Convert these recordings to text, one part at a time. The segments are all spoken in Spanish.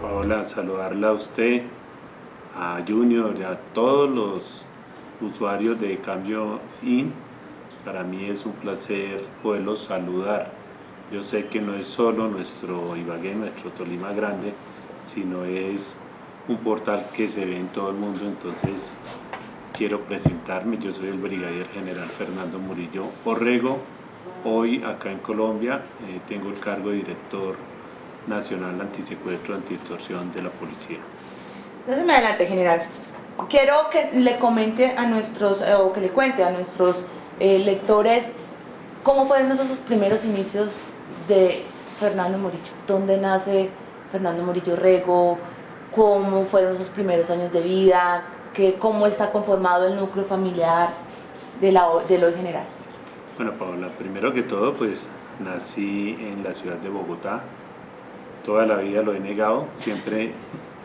Paola, saludarla a usted, a Junior y a todos los usuarios de Cambio IN. Para mí es un placer poderlos saludar. Yo sé que no es solo nuestro Ibagué, nuestro Tolima grande, sino es un portal que se ve en todo el mundo. Entonces quiero presentarme. Yo soy el Brigadier General Fernando Murillo Orrego. Hoy acá en Colombia tengo el cargo de Director Nacional Antisecuestro y Antiextorsión de la Policía. Entonces me adelante, general. Quiero que le comente a nuestros, o que le cuente a nuestros lectores cómo fueron esos primeros inicios de Fernando Murillo. ¿Dónde nace Fernando Murillo Orrego? ¿Cómo fueron esos primeros años de vida? ¿Cómo está conformado el núcleo familiar del hoy general? Bueno, Paola, primero que todo, pues nací en la ciudad de Bogotá. Toda la vida lo he negado, siempre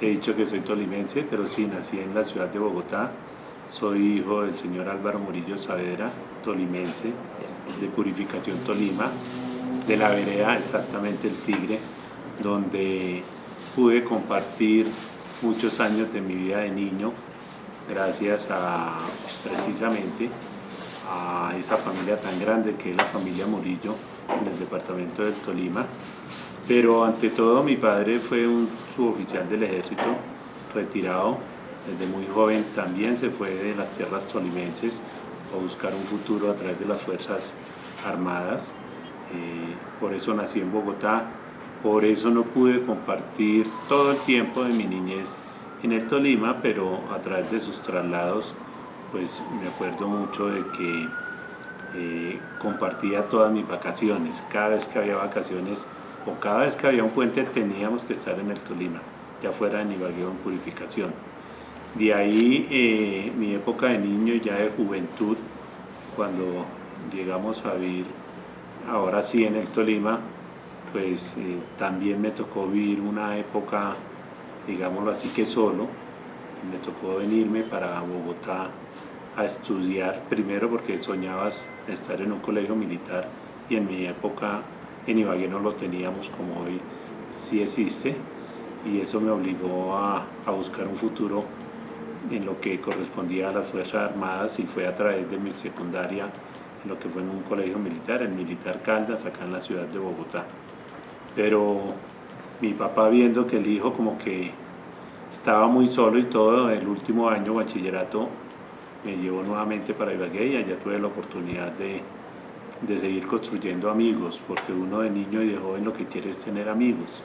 he dicho que soy tolimense, pero sí, nací en la ciudad de Bogotá. Soy hijo del señor Álvaro Murillo Saavedra, tolimense, de Purificación Tolima, de la vereda exactamente El Tigre, donde pude compartir muchos años de mi vida de niño, gracias a precisamente a esa familia tan grande que es la familia Murillo en el departamento del Tolima. Pero ante todo mi padre fue un suboficial del ejército retirado, desde muy joven también se fue de las tierras tolimenses a buscar un futuro a través de las Fuerzas Armadas. Por eso nací en Bogotá, por eso no pude compartir todo el tiempo de mi niñez en el Tolima, pero a través de sus traslados pues me acuerdo mucho de que compartía todas mis vacaciones. Cada vez que había vacaciones o cada vez que había un puente teníamos que estar en el Tolima, ya fuera en Ibagué o en Purificación. De ahí mi época de niño, ya de juventud, cuando llegamos a vivir ahora sí en el Tolima, pues también me tocó vivir una época, digámoslo así, que solo. Me tocó venirme para Bogotá a estudiar, primero porque soñabas estar en un colegio militar y en mi época en Ibagué no lo teníamos como hoy sí existe, y eso me obligó a buscar un futuro en lo que correspondía a las Fuerzas Armadas, y fue a través de mi secundaria en lo que fue en un colegio militar, el Militar Caldas, acá en la ciudad de Bogotá. Pero mi papá, viendo que el hijo como que estaba muy solo y todo, el último año bachillerato me llevó nuevamente para Ibagué y allá tuve la oportunidad de seguir construyendo amigos, porque uno de niño y de joven lo que quiere es tener amigos.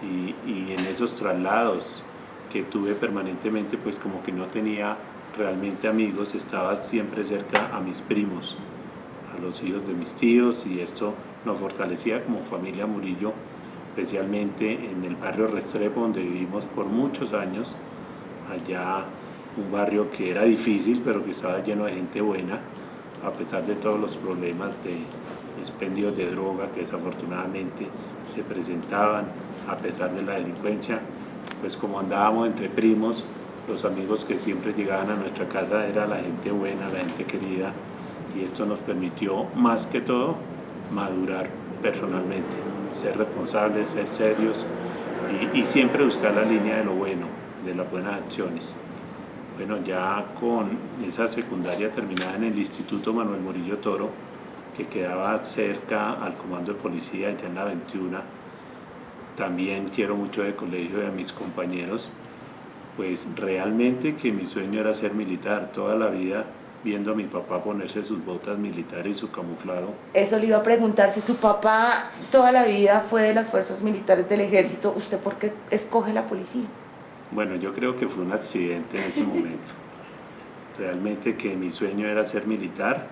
Y en esos traslados que tuve permanentemente, pues como que no tenía realmente amigos, estaba siempre cerca a mis primos, a los hijos de mis tíos, y esto nos fortalecía como familia Murillo, especialmente en el barrio Restrepo, donde vivimos por muchos años. Allá un barrio que era difícil, pero que estaba lleno de gente buena, a pesar de todos los problemas de expendios de droga que desafortunadamente se presentaban, a pesar de la delincuencia. Pues como andábamos entre primos, los amigos que siempre llegaban a nuestra casa era la gente buena, la gente querida, y esto nos permitió más que todo madurar personalmente, ser responsables, ser serios y siempre buscar la línea de lo bueno, de las buenas acciones. Bueno, ya con esa secundaria terminada en el Instituto Manuel Murillo Toro, que quedaba cerca al comando de policía, ya en la 21, también quiero mucho de colegio y a mis compañeros, pues realmente que mi sueño era ser militar. Toda la vida viendo a mi papá ponerse sus botas militares y su camuflado. Eso le iba a preguntar, si su papá toda la vida fue de las fuerzas militares del ejército, ¿usted por qué escoge la policía? Bueno, yo creo que fue un accidente en ese momento. Realmente que mi sueño era ser militar.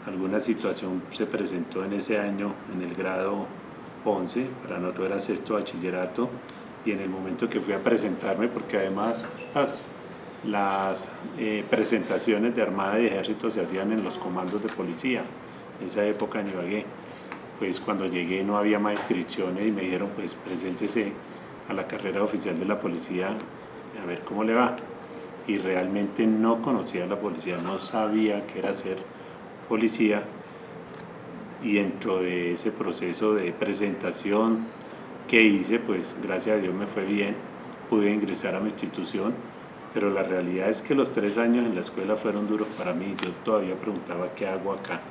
Alguna situación se presentó en ese año en el grado 11, para nosotros era sexto bachillerato, y en el momento que fui a presentarme, porque además las presentaciones de Armada y Ejército se hacían en los comandos de policía, en esa época en Ibagué, pues cuando llegué no había más inscripciones y me dijeron pues preséntese a la carrera oficial de la policía a ver cómo le va. Y realmente no conocía a la policía, no sabía qué era ser policía, y dentro de ese proceso de presentación ¿Qué hice? Pues gracias a Dios me fue bien, pude ingresar a mi institución, pero la realidad es que los 3 años en la escuela fueron duros para mí. Yo todavía preguntaba qué hago acá.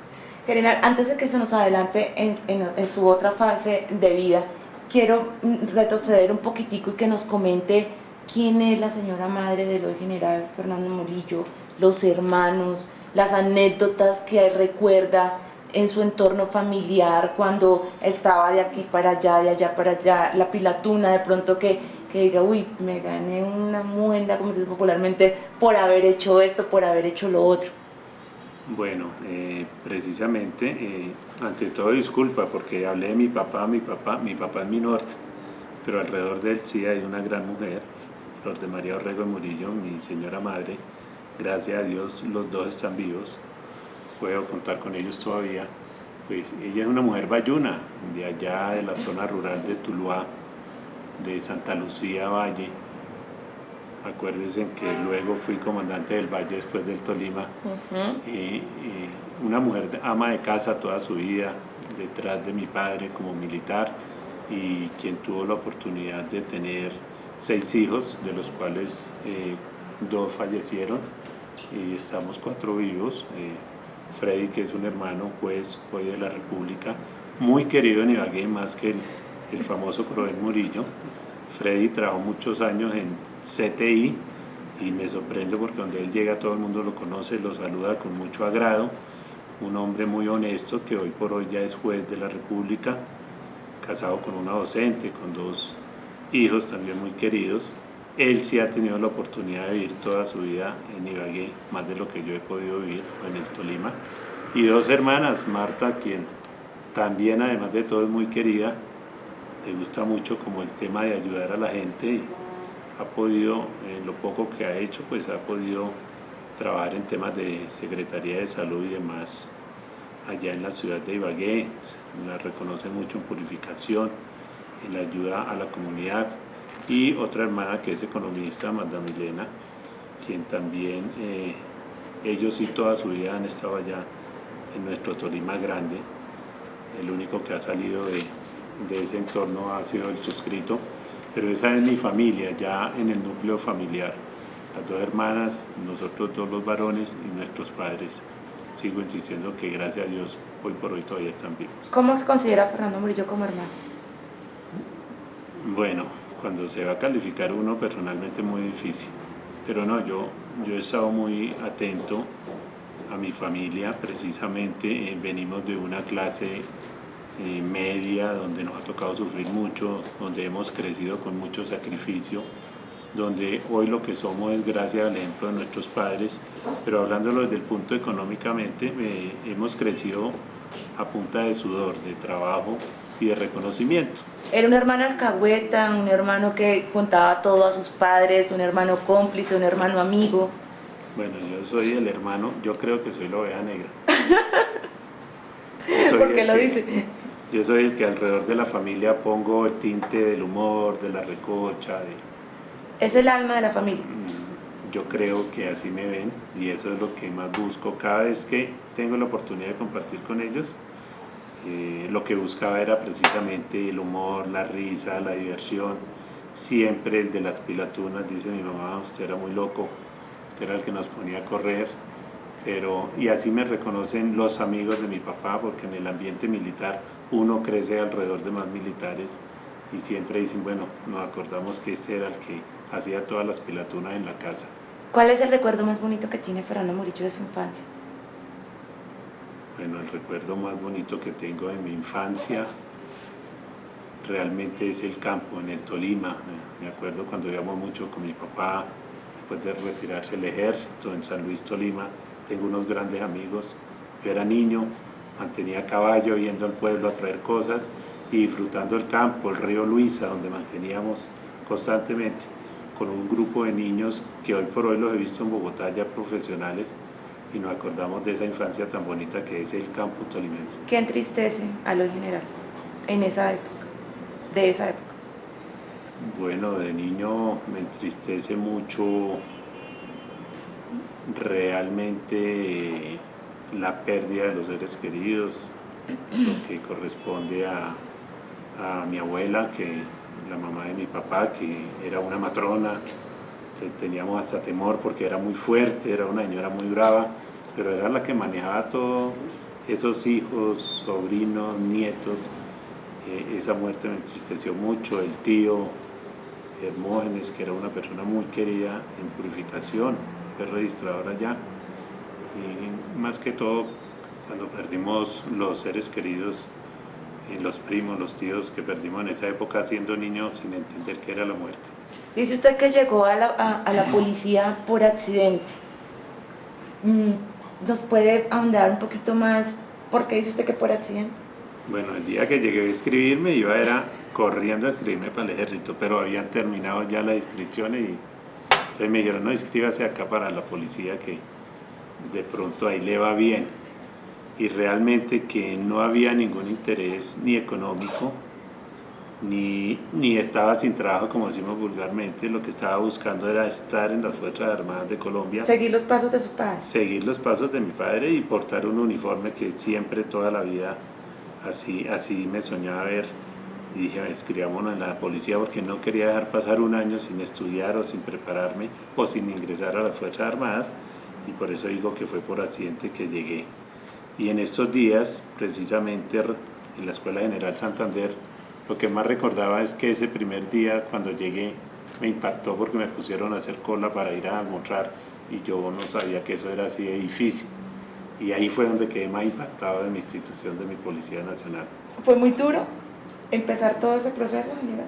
General, antes de que se nos adelante en su otra fase de vida, quiero retroceder un poquitico y que nos comente quién es la señora madre del hoy general Fernando Murillo, los hermanos, las anécdotas que recuerda en su entorno familiar cuando estaba de aquí para allá, de allá para allá, la pilatuna, de pronto que diga, uy, me gané una muenda, como se dice popularmente, por haber hecho esto, por haber hecho lo otro. Bueno, precisamente, ante todo disculpa porque hablé de mi papá es mi norte, pero alrededor de él sí hay una gran mujer, Flor de María Orrego Murillo, mi señora madre. Gracias a Dios los dos están vivos, puedo contar con ellos todavía. Pues ella es una mujer bayuna, de allá de la zona rural de Tuluá, de Santa Lucía Valle. Acuérdense que luego fui comandante del Valle después del Tolima. Una mujer ama de casa toda su vida, detrás de mi padre como militar, y quien tuvo la oportunidad de tener 6 hijos, de los cuales 2 fallecieron y estamos 4 vivos. Freddy, que es un hermano juez hoy de la República, muy querido en Ibagué, más que el famoso coronel Murillo. Freddy trabajó muchos años en CTI y me sorprende porque donde él llega todo el mundo lo conoce, lo saluda con mucho agrado. Un hombre muy honesto que hoy por hoy ya es juez de la República, casado con una docente, con 2 hijos también muy queridos. Él sí ha tenido la oportunidad de vivir toda su vida en Ibagué, más de lo que yo he podido vivir en el Tolima. Y 2 hermanas, Marta, quien también además de todo es muy querida, le gusta mucho como el tema de ayudar a la gente y ha podido, en lo poco que ha hecho, pues ha podido trabajar en temas de Secretaría de Salud y demás allá en la ciudad de Ibagué. La reconoce mucho en purificación, en la ayuda a la comunidad. Y otra hermana que es economista, Magda Milena, quien también, ellos sí toda su vida han estado allá en nuestro Tolima grande. El único que ha salido de ese entorno ha sido el suscrito, pero esa es mi familia, ya en el núcleo familiar. Las 2 hermanas, nosotros 2 los varones y nuestros padres. Sigo insistiendo que gracias a Dios hoy por hoy todavía están vivos. ¿Cómo se considera Fernando Murillo como hermano? Bueno, cuando se va a calificar uno personalmente muy difícil, pero no, yo he estado muy atento a mi familia, precisamente venimos de una clase media donde nos ha tocado sufrir mucho, donde hemos crecido con mucho sacrificio, donde hoy lo que somos es gracias al ejemplo de nuestros padres, pero hablándolo desde el punto económicamente, hemos crecido a punta de sudor, de trabajo y de reconocimiento. Era un hermano alcahueta, un hermano que contaba todo a sus padres, un hermano cómplice, un hermano amigo. Bueno, yo soy el hermano, yo creo que soy la oveja negra. ¿Por qué lo dice? Yo soy el que alrededor de la familia pongo el tinte del humor, de la recocha. Es el alma de la familia. Yo creo que así me ven y eso es lo que más busco. Cada vez que tengo la oportunidad de compartir con ellos, lo que buscaba era precisamente el humor, la risa, la diversión. Siempre el de las pilatunas, dice mi mamá, usted era muy loco, usted era el que nos ponía a correr. Y así me reconocen los amigos de mi papá, porque en el ambiente militar uno crece alrededor de más militares y siempre dicen, bueno, nos acordamos que este era el que hacía todas las pilatunas en la casa. ¿Cuál es el recuerdo más bonito que tiene Fernando Murillo de su infancia? Bueno, el recuerdo más bonito que tengo de mi infancia realmente es el campo, en el Tolima. Me acuerdo cuando íbamos mucho con mi papá, después de retirarse del ejército en San Luis, Tolima. Tengo unos grandes amigos. Yo era niño, mantenía caballo, yendo al pueblo a traer cosas y disfrutando el campo, el río Luisa, donde manteníamos constantemente con un grupo de niños que hoy por hoy los he visto en Bogotá ya profesionales y nos acordamos de esa infancia tan bonita que es el campo tolimense. ¿Qué entristece a lo general en esa época, de esa época? Bueno, de niño me entristece mucho realmente la pérdida de los seres queridos, lo que corresponde a mi abuela, que la mamá de mi papá, que era una matrona, le teníamos hasta temor porque era muy fuerte, era una señora muy brava, pero era la que manejaba todos esos hijos, sobrinos, nietos. Esa muerte me entristeció mucho. El tío Hermógenes, que era una persona muy querida en Purificación, fue registrador allá. Y más que todo, cuando perdimos los seres queridos, los primos, los tíos que perdimos en esa época siendo niños sin entender qué era la muerte. Dice usted que llegó a la policía por accidente. ¿Nos puede ahondar un poquito más? ¿Por qué dice usted que por accidente? Bueno, el día que llegué a inscribirme era corriendo a inscribirme para el ejército, pero habían terminado ya las inscripciones y entonces me dijeron, no, inscríbase acá para la policía que de pronto ahí le va bien. Y realmente que no había ningún interés ni económico, ni estaba sin trabajo, como decimos vulgarmente. Lo que estaba buscando era estar en las Fuerzas Armadas de Colombia. Seguir los pasos de su padre. Seguir los pasos de mi padre y portar un uniforme que siempre, toda la vida, así me soñaba ver. Y dije, escribámonos en la policía porque no quería dejar pasar un año sin estudiar o sin prepararme o sin ingresar a las Fuerzas Armadas. Y por eso digo que fue por accidente que llegué. Y en estos días, precisamente en la Escuela General Santander, lo que más recordaba es que ese primer día cuando llegué me impactó porque me pusieron a hacer cola para ir a almorzar y yo no sabía que eso era así de difícil. Y ahí fue donde quedé más impactado de mi institución, de mi Policía Nacional. ¿Fue muy duro empezar todo ese proceso, general?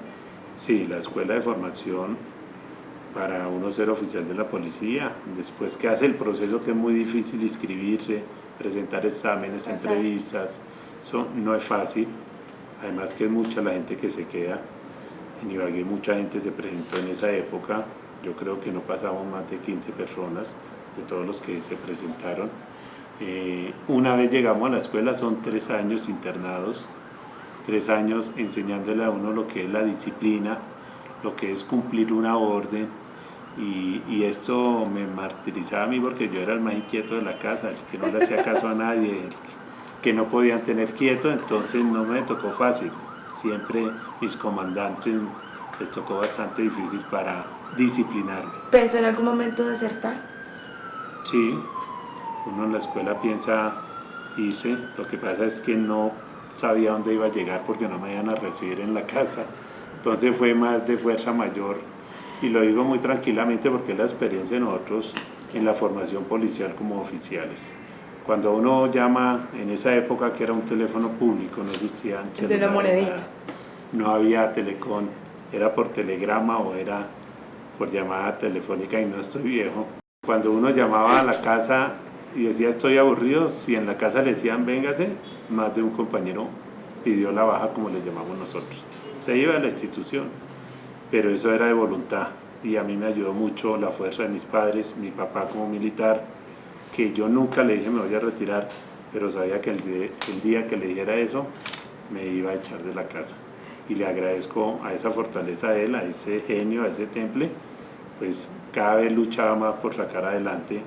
Sí, la escuela de formación para uno ser oficial de la policía, después que hace el proceso que es muy difícil inscribirse, presentar exámenes, entrevistas, eso no es fácil, además que es mucha la gente que se queda. En Ibagué mucha gente se presentó en esa época, yo creo que no pasamos más de 15 personas de todos los que se presentaron. Una vez llegamos a la escuela son 3 años internados, 3 años enseñándole a uno lo que es la disciplina, lo que es cumplir una orden. Y esto me martirizaba a mí porque yo era el más inquieto de la casa, el que no le hacía caso a nadie, el que no podían tener quieto, entonces no me tocó fácil. Siempre mis comandantes les tocó bastante difícil para disciplinarme. ¿Pensó en algún momento desertar? Sí, uno en la escuela piensa irse, lo que pasa es que no sabía dónde iba a llegar porque no me iban a recibir en la casa, entonces fue más de fuerza mayor. Y lo digo muy tranquilamente porque es la experiencia de nosotros en la formación policial como oficiales. Cuando uno llama, en esa época que era un teléfono público, no existían celulares, de la monedita. No había telecom, era por telegrama o era por llamada telefónica y no estoy viejo. Cuando uno llamaba a la casa y decía estoy aburrido, si en la casa le decían véngase, más de un compañero pidió la baja como le llamamos nosotros. Se iba a la institución. Pero eso era de voluntad y a mí me ayudó mucho la fuerza de mis padres, mi papá como militar, que yo nunca le dije me voy a retirar, pero sabía que el día que le dijera eso me iba a echar de la casa. Y le agradezco a esa fortaleza de él, a ese genio, a ese temple, pues cada vez luchaba más por sacar adelante.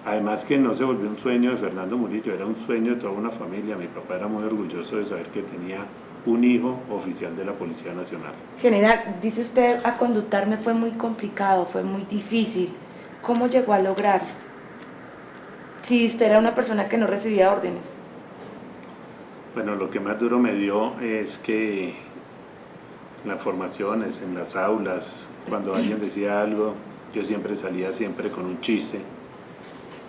Además que no se volvió un sueño de Fernando Murillo, era un sueño de toda una familia. Mi papá era muy orgulloso de saber que tenía un hijo oficial de la Policía Nacional. General, dice usted, a conductarme fue muy complicado, fue muy difícil. ¿Cómo llegó a lograrlo? Si usted era una persona que no recibía órdenes. Bueno, lo que más duro me dio es que en las formaciones, en las aulas, cuando alguien decía algo, yo siempre salía con un chiste.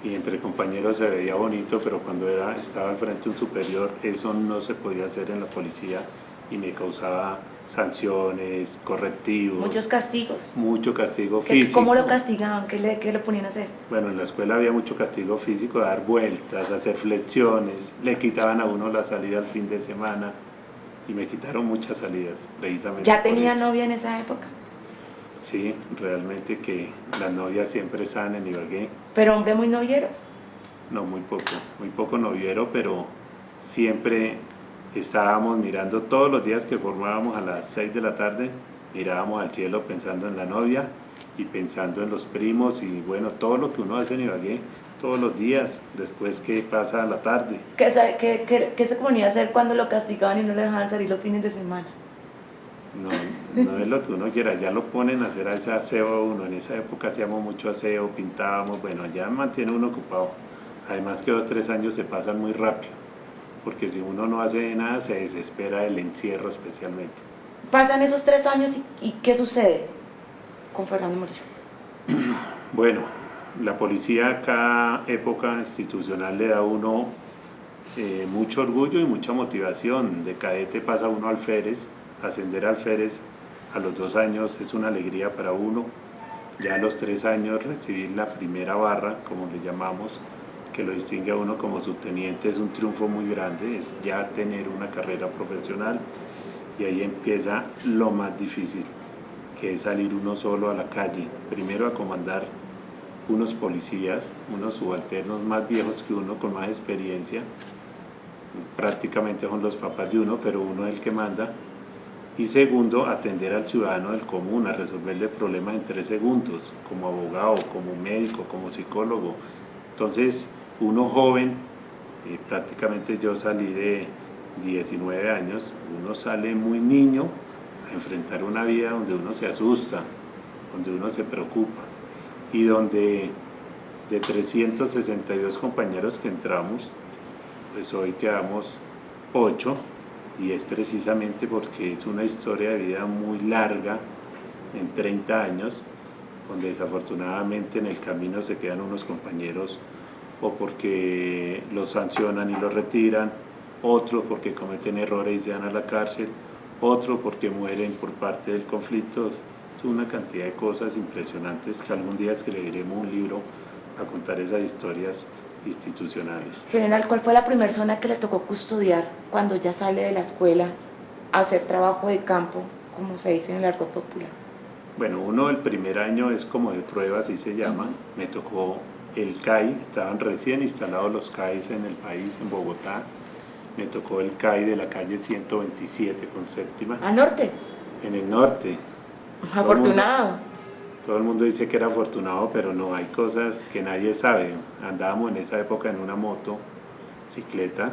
Y entre compañeros se veía bonito, pero cuando estaba al frente de un superior, eso no se podía hacer en la policía y me causaba sanciones, correctivos. Muchos castigos. Mucho castigo físico. ¿Cómo lo castigaban? ¿Qué le ponían a hacer? Bueno, en la escuela había mucho castigo físico, dar vueltas, hacer flexiones, le quitaban a uno la salida al fin de semana y me quitaron muchas salidas, precisamente. ¿Ya tenía novia en esa época? Sí, realmente que las novias siempre están en Ibagué. ¿Pero hombre muy noviero? No, muy poco noviero, pero siempre estábamos mirando todos los días que formábamos a las 6 de la tarde, mirábamos al cielo pensando en la novia y pensando en los primos y bueno, todo lo que uno hace en Ibagué todos los días, después que pasa la tarde. ¿Qué se ponía a hacer cuando lo castigaban y no le dejaban salir los fines de semana? no es lo que uno quiera, ya lo ponen a hacer ese aseo a uno. En esa época hacíamos mucho aseo, pintábamos, bueno, ya mantiene uno ocupado. Además que 2 o 3 años se pasan muy rápido, porque si uno no hace nada se desespera el encierro especialmente. Pasan esos 3 años y ¿qué sucede con Fernando Murillo? Bueno, la policía a cada época institucional le da a uno mucho orgullo y mucha motivación. De cadete pasa uno al alférez, ascender al alférez a los 2 años es una alegría para uno. Ya a los 3 años recibir la primera barra, como le llamamos, que lo distingue a uno como subteniente, es un triunfo muy grande, es ya tener una carrera profesional, y ahí empieza lo más difícil, que es salir uno solo a la calle, primero a comandar unos policías, unos subalternos más viejos que uno, con más experiencia, prácticamente son los papás de uno, pero uno es el que manda, y segundo, atender al ciudadano del común, a resolverle problemas en 3 segundos, como abogado, como médico, como psicólogo. Entonces, uno joven, prácticamente yo salí de 19 años, uno sale muy niño a enfrentar una vida donde uno se asusta, donde uno se preocupa, y donde de 362 compañeros que entramos, pues hoy quedamos 8, y es precisamente porque es una historia de vida muy larga, en 30 años, donde desafortunadamente en el camino se quedan unos compañeros o porque los sancionan y los retiran, otros porque cometen errores y se van a la cárcel, otros porque mueren por parte del conflicto. Es una cantidad de cosas impresionantes que algún día escribiremos un libro a contar esas historias institucionales. General, ¿cuál fue la primera zona que le tocó custodiar cuando ya sale de la escuela a hacer trabajo de campo, como se dice en el argot popular? Bueno, uno el primer año es como de prueba, así se llama. Me tocó el CAI, estaban recién instalados los CAIs en el país, en Bogotá. Me tocó el CAI de la calle 127 con séptima. ¿Al norte? En el norte. Afortunado. Todo el mundo dice que era afortunado, pero no, hay cosas que nadie sabe. Andábamos en esa época en una moto, cicleta,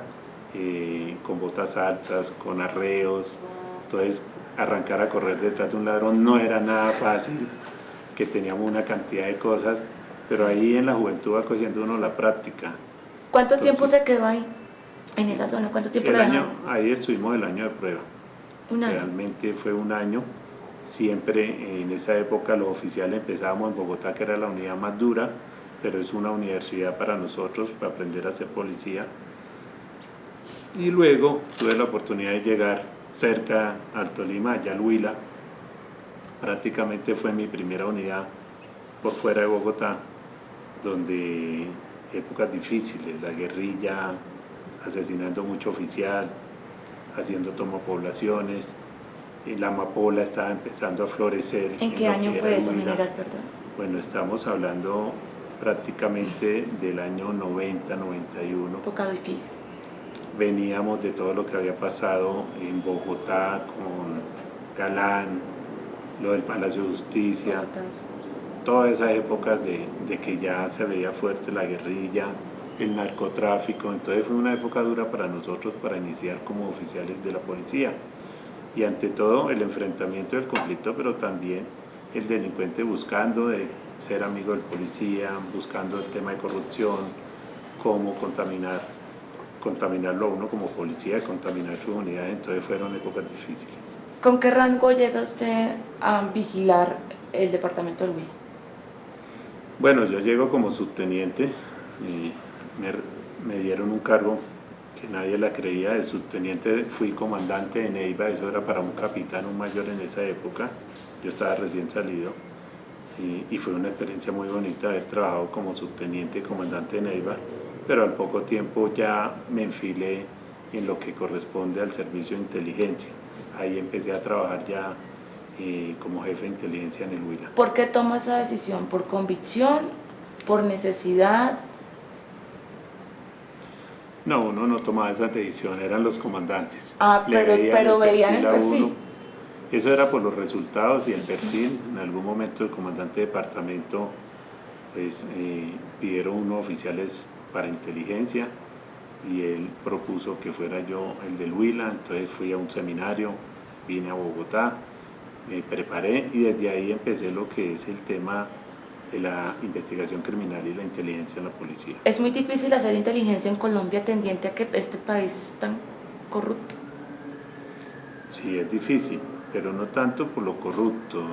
con botas altas, con arreos. Entonces, arrancar a correr detrás de un ladrón no era nada fácil, que teníamos una cantidad de cosas, pero ahí en la juventud va cogiendo uno la práctica. ¿Cuánto tiempo se quedó ahí, en esa zona? ¿Cuánto tiempo el año, ahí estuvimos el año de prueba. ¿Un año? Realmente fue un año. Siempre en esa época los oficiales empezábamos en Bogotá, que era la unidad más dura, pero es una universidad para nosotros, para aprender a ser policía. Y luego tuve la oportunidad de llegar cerca al Tolima, allá al Huila. Prácticamente fue mi primera unidad por fuera de Bogotá, donde épocas difíciles, la guerrilla, asesinando mucho oficial, haciendo tomopoblaciones, y la amapola estaba empezando a florecer. ¿En qué año fue eso, general, perdón? Bueno, estamos hablando prácticamente del año 90, 91. Época difícil. Veníamos de todo lo que había pasado en Bogotá con Galán, lo del Palacio de Justicia, todas esas épocas de que ya se veía fuerte la guerrilla, el narcotráfico. Entonces fue una época dura para nosotros para iniciar como oficiales de la policía. Y ante todo el enfrentamiento del conflicto, pero también el delincuente buscando de ser amigo del policía, buscando el tema de corrupción, cómo contaminarlo a uno como policía, contaminar su unidad. Entonces fueron épocas difíciles. ¿Con qué rango llega usted a vigilar el departamento del Huila? Bueno, yo llego como subteniente y me dieron un cargo que nadie la creía. De subteniente fui comandante de Neiva, eso era para un capitán, un mayor en esa época. Yo estaba recién salido y fue una experiencia muy bonita haber trabajado como subteniente y comandante de Neiva, pero al poco tiempo ya me enfilé en lo que corresponde al servicio de inteligencia. Ahí empecé a trabajar ya como jefe de inteligencia en el Huila. ¿Por qué tomó esa decisión? ¿Por convicción? ¿Por necesidad? No, uno no tomaba esa decisión, eran los comandantes. Pero veían el perfil. Eso era por los resultados y el perfil. En algún momento el comandante de departamento pues, pidieron unos oficiales para inteligencia y él propuso que fuera yo el del Huila. Entonces fui a un seminario, vine a Bogotá me preparé y desde ahí empecé lo que es el tema de la investigación criminal y la inteligencia en la policía. Es muy difícil hacer inteligencia en Colombia tendiente a que este país es tan corrupto. Sí, es difícil, pero no tanto por lo corrupto.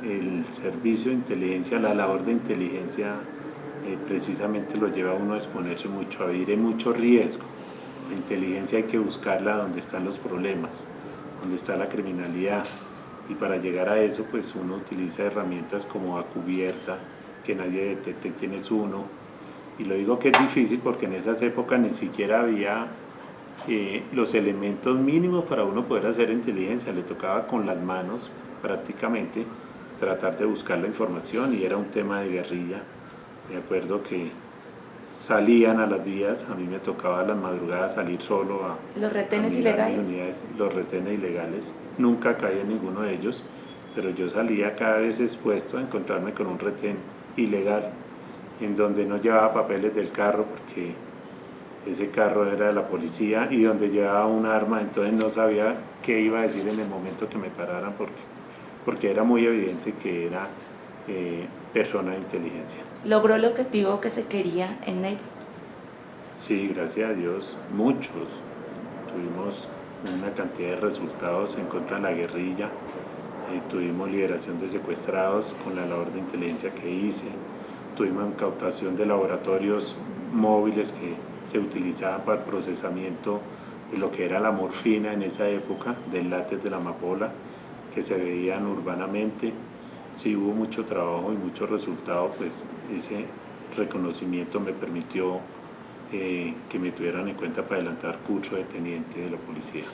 El servicio de inteligencia, la labor de inteligencia, precisamente lo lleva a uno a exponerse mucho, a vivir en mucho riesgo. La inteligencia hay que buscarla donde están los problemas, donde está la criminalidad. Y para llegar a eso, pues uno utiliza herramientas como a cubierta, que nadie detecte quién es uno. Y lo digo que es difícil porque en esas épocas ni siquiera había los elementos mínimos para uno poder hacer inteligencia. Le tocaba con las manos prácticamente tratar de buscar la información y era un tema de guerrilla. Me acuerdo que salían a las vías, a mí me tocaba a las madrugadas salir solo a Los retenes mirar mis ilegales. unidades, los retenes ilegales. Nunca caí en ninguno de ellos, pero yo salía cada vez expuesto a encontrarme con un retén ilegal en donde no llevaba papeles del carro porque ese carro era de la policía y donde llevaba un arma, entonces no sabía qué iba a decir en el momento que me pararan porque era muy evidente que era persona de inteligencia. ¿Logró el objetivo que se quería en Neiva? Sí, gracias a Dios, muchos. Tuvimos una cantidad de resultados en contra de la guerrilla, tuvimos liberación de secuestrados con la labor de inteligencia que hice, tuvimos incautación de laboratorios móviles que se utilizaban para el procesamiento de lo que era la morfina en esa época, del látex de la amapola, que se veían urbanamente. Sí, hubo mucho trabajo y mucho resultado, pues ese reconocimiento me permitió que me tuvieran en cuenta para adelantar curso de teniente de la policía.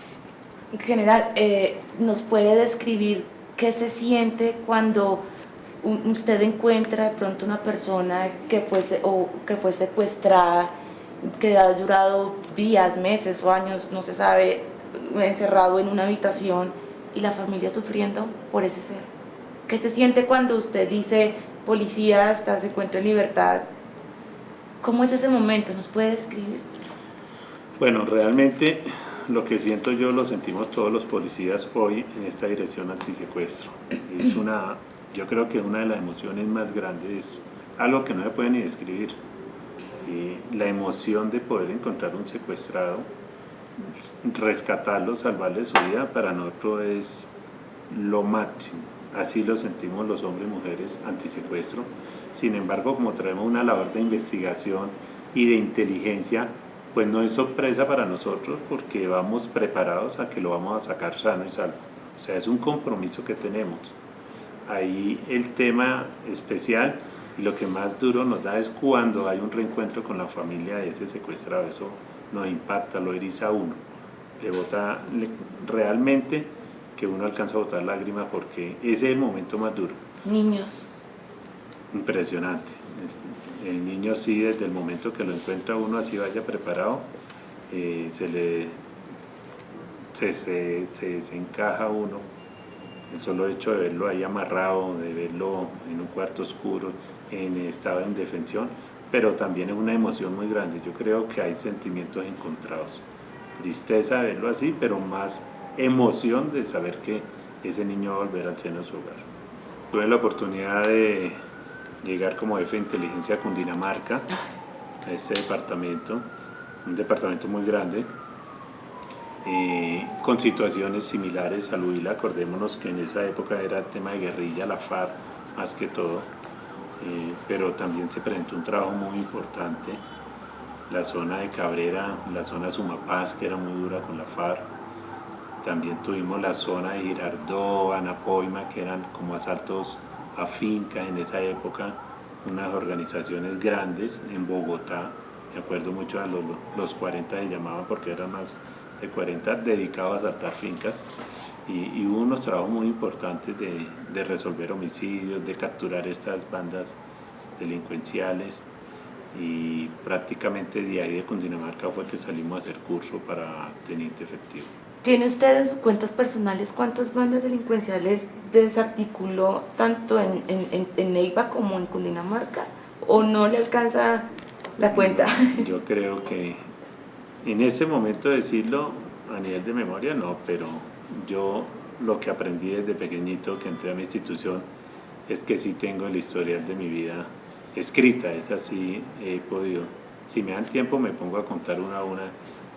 General, ¿nos puede describir qué se siente cuando usted encuentra de pronto una persona que fue secuestrada, que ha durado días, meses o años, no se sabe, encerrado en una habitación y la familia sufriendo por ese ser? ¿Qué se siente cuando usted dice, policía, se encuentra en libertad? ¿Cómo es ese momento? ¿Nos puede describir? Bueno, realmente lo que siento yo lo sentimos todos los policías hoy en esta dirección antisecuestro. Yo creo que una de las emociones más grandes es algo que no se puede ni describir. La emoción de poder encontrar un secuestrado, rescatarlo, salvarle su vida, para nosotros es lo máximo. Así lo sentimos los hombres y mujeres antisecuestro. Sin embargo, como traemos una labor de investigación y de inteligencia, pues no es sorpresa para nosotros porque vamos preparados a que lo vamos a sacar sano y salvo. O sea, es un compromiso que tenemos. Ahí el tema especial y lo que más duro nos da es cuando hay un reencuentro con la familia de ese secuestrado. Eso nos impacta, lo eriza a uno. Realmente que uno alcanza a botar lágrimas porque ese es el momento más duro. Niños. Impresionante. El niño sí, desde el momento que lo encuentra uno así vaya preparado, se desencaja uno. El solo hecho de verlo ahí amarrado, de verlo en un cuarto oscuro, en estado de indefensión, pero también es una emoción muy grande. Yo creo que hay sentimientos encontrados. Tristeza de verlo así, pero más emoción de saber que ese niño va a volver al seno de su hogar. Tuve la oportunidad de llegar como jefe de inteligencia a Cundinamarca, a este departamento, un departamento muy grande, con situaciones similares al Huila. Acordémonos que en esa época era el tema de guerrilla, la FARC más que todo, pero también se presentó un trabajo muy importante, la zona de Cabrera, la zona de Sumapaz, que era muy dura con la FARC. También tuvimos la zona de Girardot, Anapoima, que eran como asaltos a fincas en esa época, unas organizaciones grandes en Bogotá. Me acuerdo mucho a los 40 se llamaban porque eran más de 40 dedicados a asaltar fincas. Y hubo unos trabajos muy importantes de resolver homicidios, de capturar estas bandas delincuenciales. Y prácticamente de ahí de Cundinamarca fue que salimos a hacer curso para teniente efectivo. ¿Tiene usted en sus cuentas personales cuántas bandas delincuenciales desarticuló tanto en Neiva como en Cundinamarca? ¿O no le alcanza la cuenta? Yo creo que en ese momento decirlo a nivel de memoria no, pero yo lo que aprendí desde pequeñito que entré a mi institución es que sí tengo el historial de mi vida escrita, es así, he podido, si me dan tiempo me pongo a contar una a una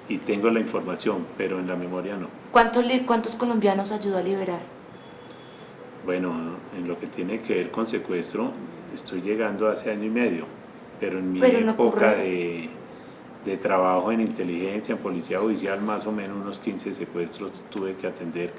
y tengo la información, pero en la memoria no. ¿Cuántos colombianos ayudó a liberar? Bueno, en lo que tiene que ver con secuestro, estoy llegando hace año y medio, pero en mi época de trabajo en inteligencia, en policía judicial, más o menos unos 15 secuestros tuve que atender,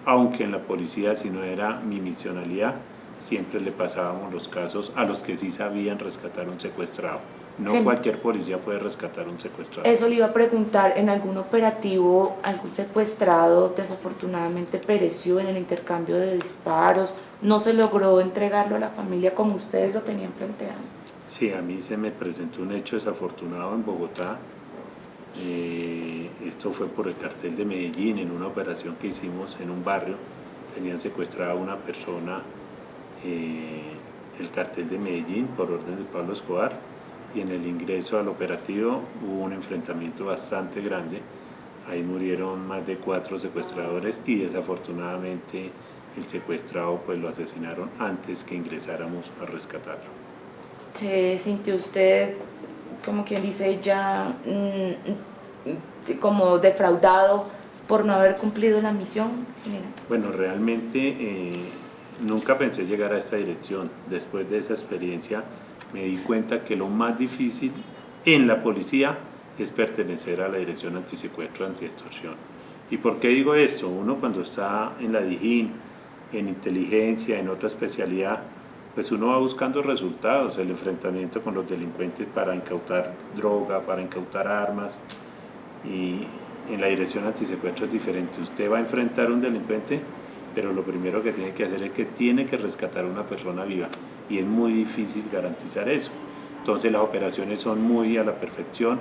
aunque en la policía, si no era mi misionalidad, siempre le pasábamos los casos a los que sí sabían rescatar un secuestrado. No cualquier policía puede rescatar un secuestrado. Eso le iba a preguntar, ¿en algún operativo algún secuestrado desafortunadamente pereció en el intercambio de disparos? ¿No se logró entregarlo a la familia como ustedes lo tenían planteado? Sí, a mí se me presentó un hecho desafortunado en Bogotá. Esto fue por el cartel de Medellín, en una operación que hicimos en un barrio. Tenían secuestrada a una persona, el cartel de Medellín, por orden de Pablo Escobar, y en el ingreso al operativo hubo un enfrentamiento bastante grande. Ahí murieron más de 4 secuestradores y desafortunadamente el secuestrado pues lo asesinaron antes que ingresáramos a rescatarlo. ¿Se sintió usted, como quien dice, ya como defraudado por no haber cumplido la misión? Bueno, realmente nunca pensé llegar a esta dirección. Después de esa experiencia me di cuenta que lo más difícil en la policía es pertenecer a la Dirección Antisecuestro, Antiextorsión. ¿Y por qué digo esto? Uno cuando está en la DIJÍN, en inteligencia, en otra especialidad, pues uno va buscando resultados, el enfrentamiento con los delincuentes para incautar droga, para incautar armas, y en la Dirección Antisecuestro es diferente. Usted va a enfrentar a un delincuente, pero lo primero que tiene que hacer es que tiene que rescatar a una persona viva, y es muy difícil garantizar eso. Entonces las operaciones son muy a la perfección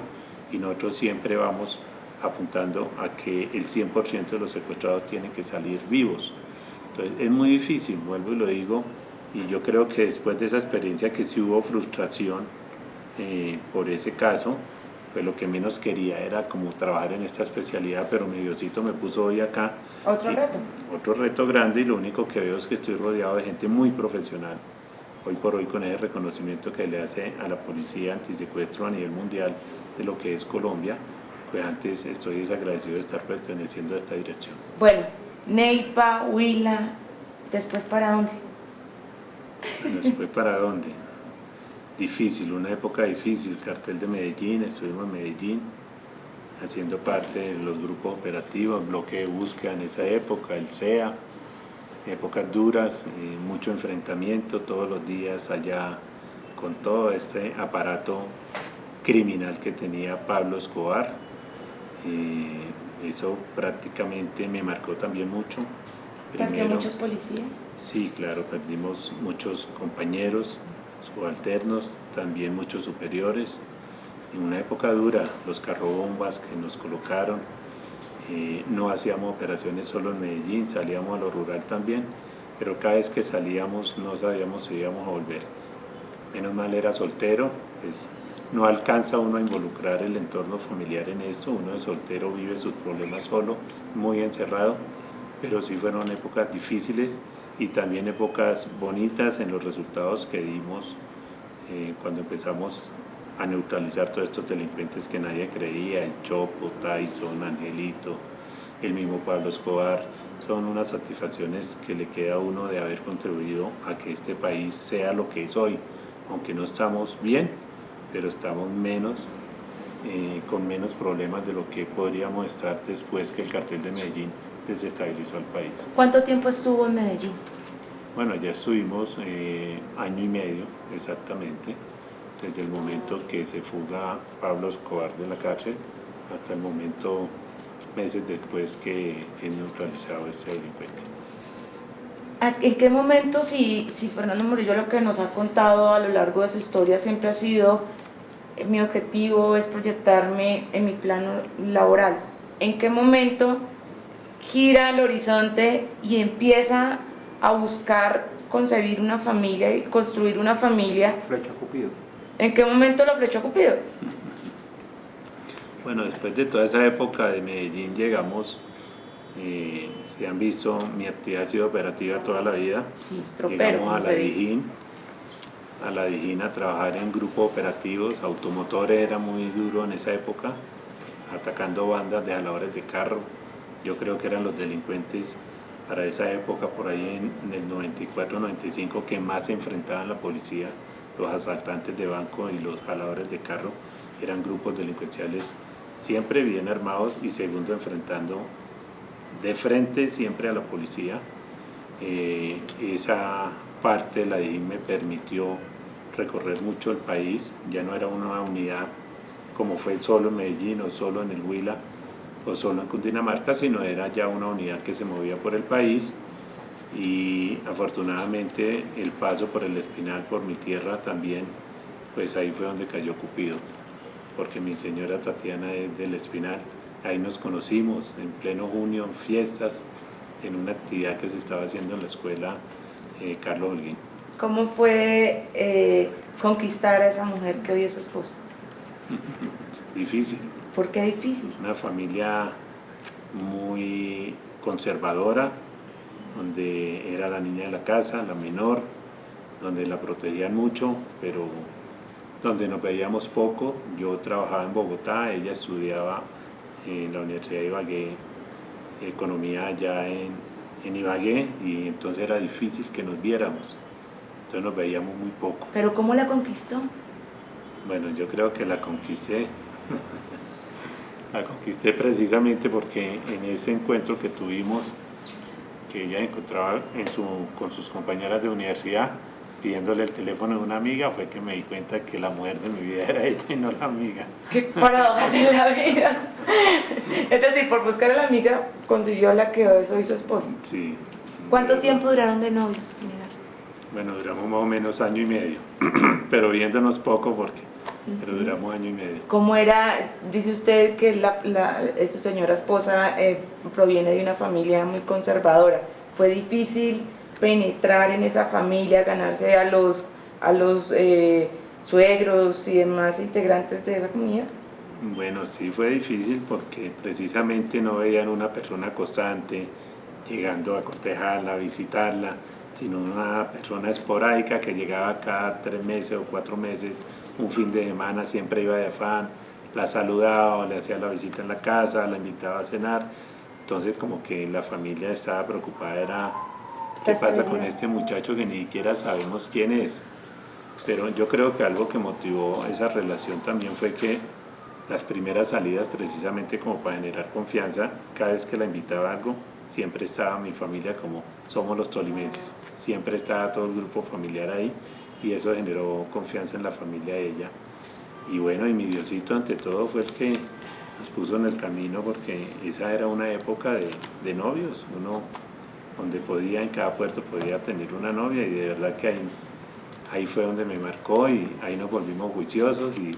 y nosotros siempre vamos apuntando a que el 100% de los secuestrados tienen que salir vivos. Entonces es muy difícil, vuelvo y lo digo, y yo creo que después de esa experiencia que sí hubo frustración por ese caso, pues lo que menos quería era como trabajar en esta especialidad, pero mi Diosito me puso hoy acá. ¿Otro reto? Otro reto grande, y lo único que veo es que estoy rodeado de gente muy profesional, hoy por hoy con ese reconocimiento que le hace a la policía antisecuestro a nivel mundial de lo que es Colombia, pues antes estoy desagradecido de estar perteneciendo a esta dirección. Bueno, Neipa, Huila, ¿después para dónde? Bueno, ¿después para dónde? Difícil, una época difícil, cartel de Medellín, estuvimos en Medellín haciendo parte de los grupos operativos, bloque de búsqueda en esa época, el CEA, épocas duras, mucho enfrentamiento todos los días allá con todo este aparato criminal que tenía Pablo Escobar. Eso prácticamente me marcó también mucho. ¿Perdió muchos policías? Sí, claro, perdimos muchos compañeros, subalternos, también muchos superiores. En una época dura, los carrobombas que nos colocaron, no hacíamos operaciones solo en Medellín, salíamos a lo rural también, pero cada vez que salíamos no sabíamos si íbamos a volver. Menos mal era soltero, pues no alcanza uno a involucrar el entorno familiar en esto, uno de soltero vive sus problemas solo, muy encerrado, pero sí fueron épocas difíciles y también épocas bonitas en los resultados que dimos cuando empezamos a neutralizar todos estos delincuentes que nadie creía, el Chopo, Tyson, Angelito, el mismo Pablo Escobar. Son unas satisfacciones que le queda a uno de haber contribuido a que este país sea lo que es hoy, aunque no estamos bien, pero estamos menos, con menos problemas de lo que podríamos estar después que el cartel de Medellín desestabilizó al país. ¿Cuánto tiempo estuvo en Medellín? Bueno, ya estuvimos año y medio exactamente, desde el momento que se fuga Pablo Escobar de la cárcel hasta el momento, meses después que es neutralizado este delincuente. ¿En qué momento, si Fernando Murillo lo que nos ha contado a lo largo de su historia siempre ha sido, mi objetivo es proyectarme en mi plano laboral, en qué momento gira el horizonte y empieza a buscar concebir una familia y construir una familia? Flecha Cupido. ¿En qué momento lo flechó Cupido? Bueno, después de toda esa época de Medellín llegamos Si han visto, mi actividad ha sido operativa toda la vida. Sí, tropero, Llegamos como a la se dice. Dijín a trabajar en grupos operativos. Automotores era muy duro en esa época, atacando bandas de jaladores de carro. Yo creo que eran los delincuentes para esa época, por ahí en el 94-95, que más se enfrentaban a la policía. Los asaltantes de banco y los jaladores de carro eran grupos delincuenciales siempre bien armados y segundo enfrentando de frente siempre a la policía. Esa parte de la Dijín me permitió recorrer mucho el país. Ya no era una unidad como fue solo en Medellín o solo en el Huila o solo en Cundinamarca, sino era ya una unidad que se movía por el país. Y afortunadamente el paso por el Espinal, por mi tierra también, pues ahí fue donde cayó Cupido, porque mi señora Tatiana es del Espinal. Ahí nos conocimos en pleno junio, en fiestas, en una actividad que se estaba haciendo en la escuela Carlos Holguín. ¿Cómo fue conquistar a esa mujer que hoy es su esposa? Difícil. ¿Por qué difícil? Una familia muy conservadora, donde era la niña de la casa, la menor, donde la protegían mucho, pero donde nos veíamos poco. Yo trabajaba en Bogotá, ella estudiaba en la Universidad de Ibagué, economía allá en Ibagué, y entonces era difícil que nos viéramos, entonces nos veíamos muy poco. ¿Pero cómo la conquistó? Bueno, yo creo que la conquisté precisamente porque en ese encuentro que tuvimos, que ella encontraba con sus compañeras de universidad, pidiéndole el teléfono de una amiga, fue que me di cuenta que la mujer de mi vida era ella y no la amiga. ¡Qué paradoja de la vida! Es decir, por buscar a la amiga, consiguió a la que hoy soy su esposa. Sí. ¿Cuánto tiempo duraron de novios, general? Bueno, duramos más o menos año y medio, pero viéndonos poco pero duramos año y medio. ¿Cómo era? Dice usted que su señora esposa proviene de una familia muy conservadora. ¿Fue difícil penetrar en esa familia, ganarse a los suegros y demás integrantes de esa comunidad? Bueno, sí fue difícil porque precisamente no veían una persona constante llegando a cortejarla, a visitarla, sino una persona esporádica que llegaba cada 3 meses o 4 meses, un fin de semana, siempre iba de afán, la saludaba, le hacía la visita en la casa, la invitaba a cenar. Entonces como que la familia estaba preocupada, era ¿qué pasa con este muchacho que ni siquiera sabemos quién es? Pero yo creo que algo que motivó esa relación también fue que las primeras salidas, precisamente como para generar confianza, cada vez que la invitaba a algo, siempre estaba mi familia, como somos los tolimenses, siempre estaba todo el grupo familiar ahí, y eso generó confianza en la familia de ella. Y bueno, y mi Diosito ante todo fue el que nos puso en el camino, porque esa era una época de novios, uno donde podía, en cada puerto podía tener una novia, y de verdad que ahí fue donde me marcó, y ahí nos volvimos juiciosos. Y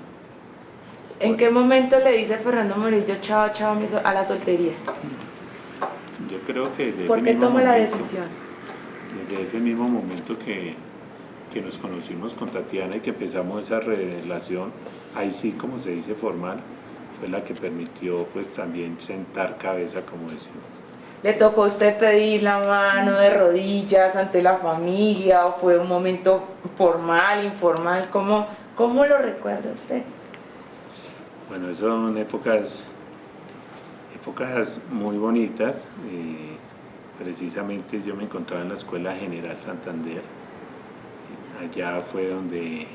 ¿en qué momento le dice Fernando Murillo chao, chao a la soltería? Yo creo que desde ¿Por ese qué mismo toma la momento, decisión? desde ese mismo momento que nos conocimos con Tatiana y que empezamos esa relación, ahí sí, como se dice, formal, fue la que permitió pues también sentar cabeza, como decimos. ¿Le tocó a usted pedir la mano de rodillas ante la familia o fue un momento formal, informal? ¿Cómo lo recuerda usted? Bueno, son épocas muy bonitas. Precisamente yo me encontraba en la Escuela General Santander. Allá fue donde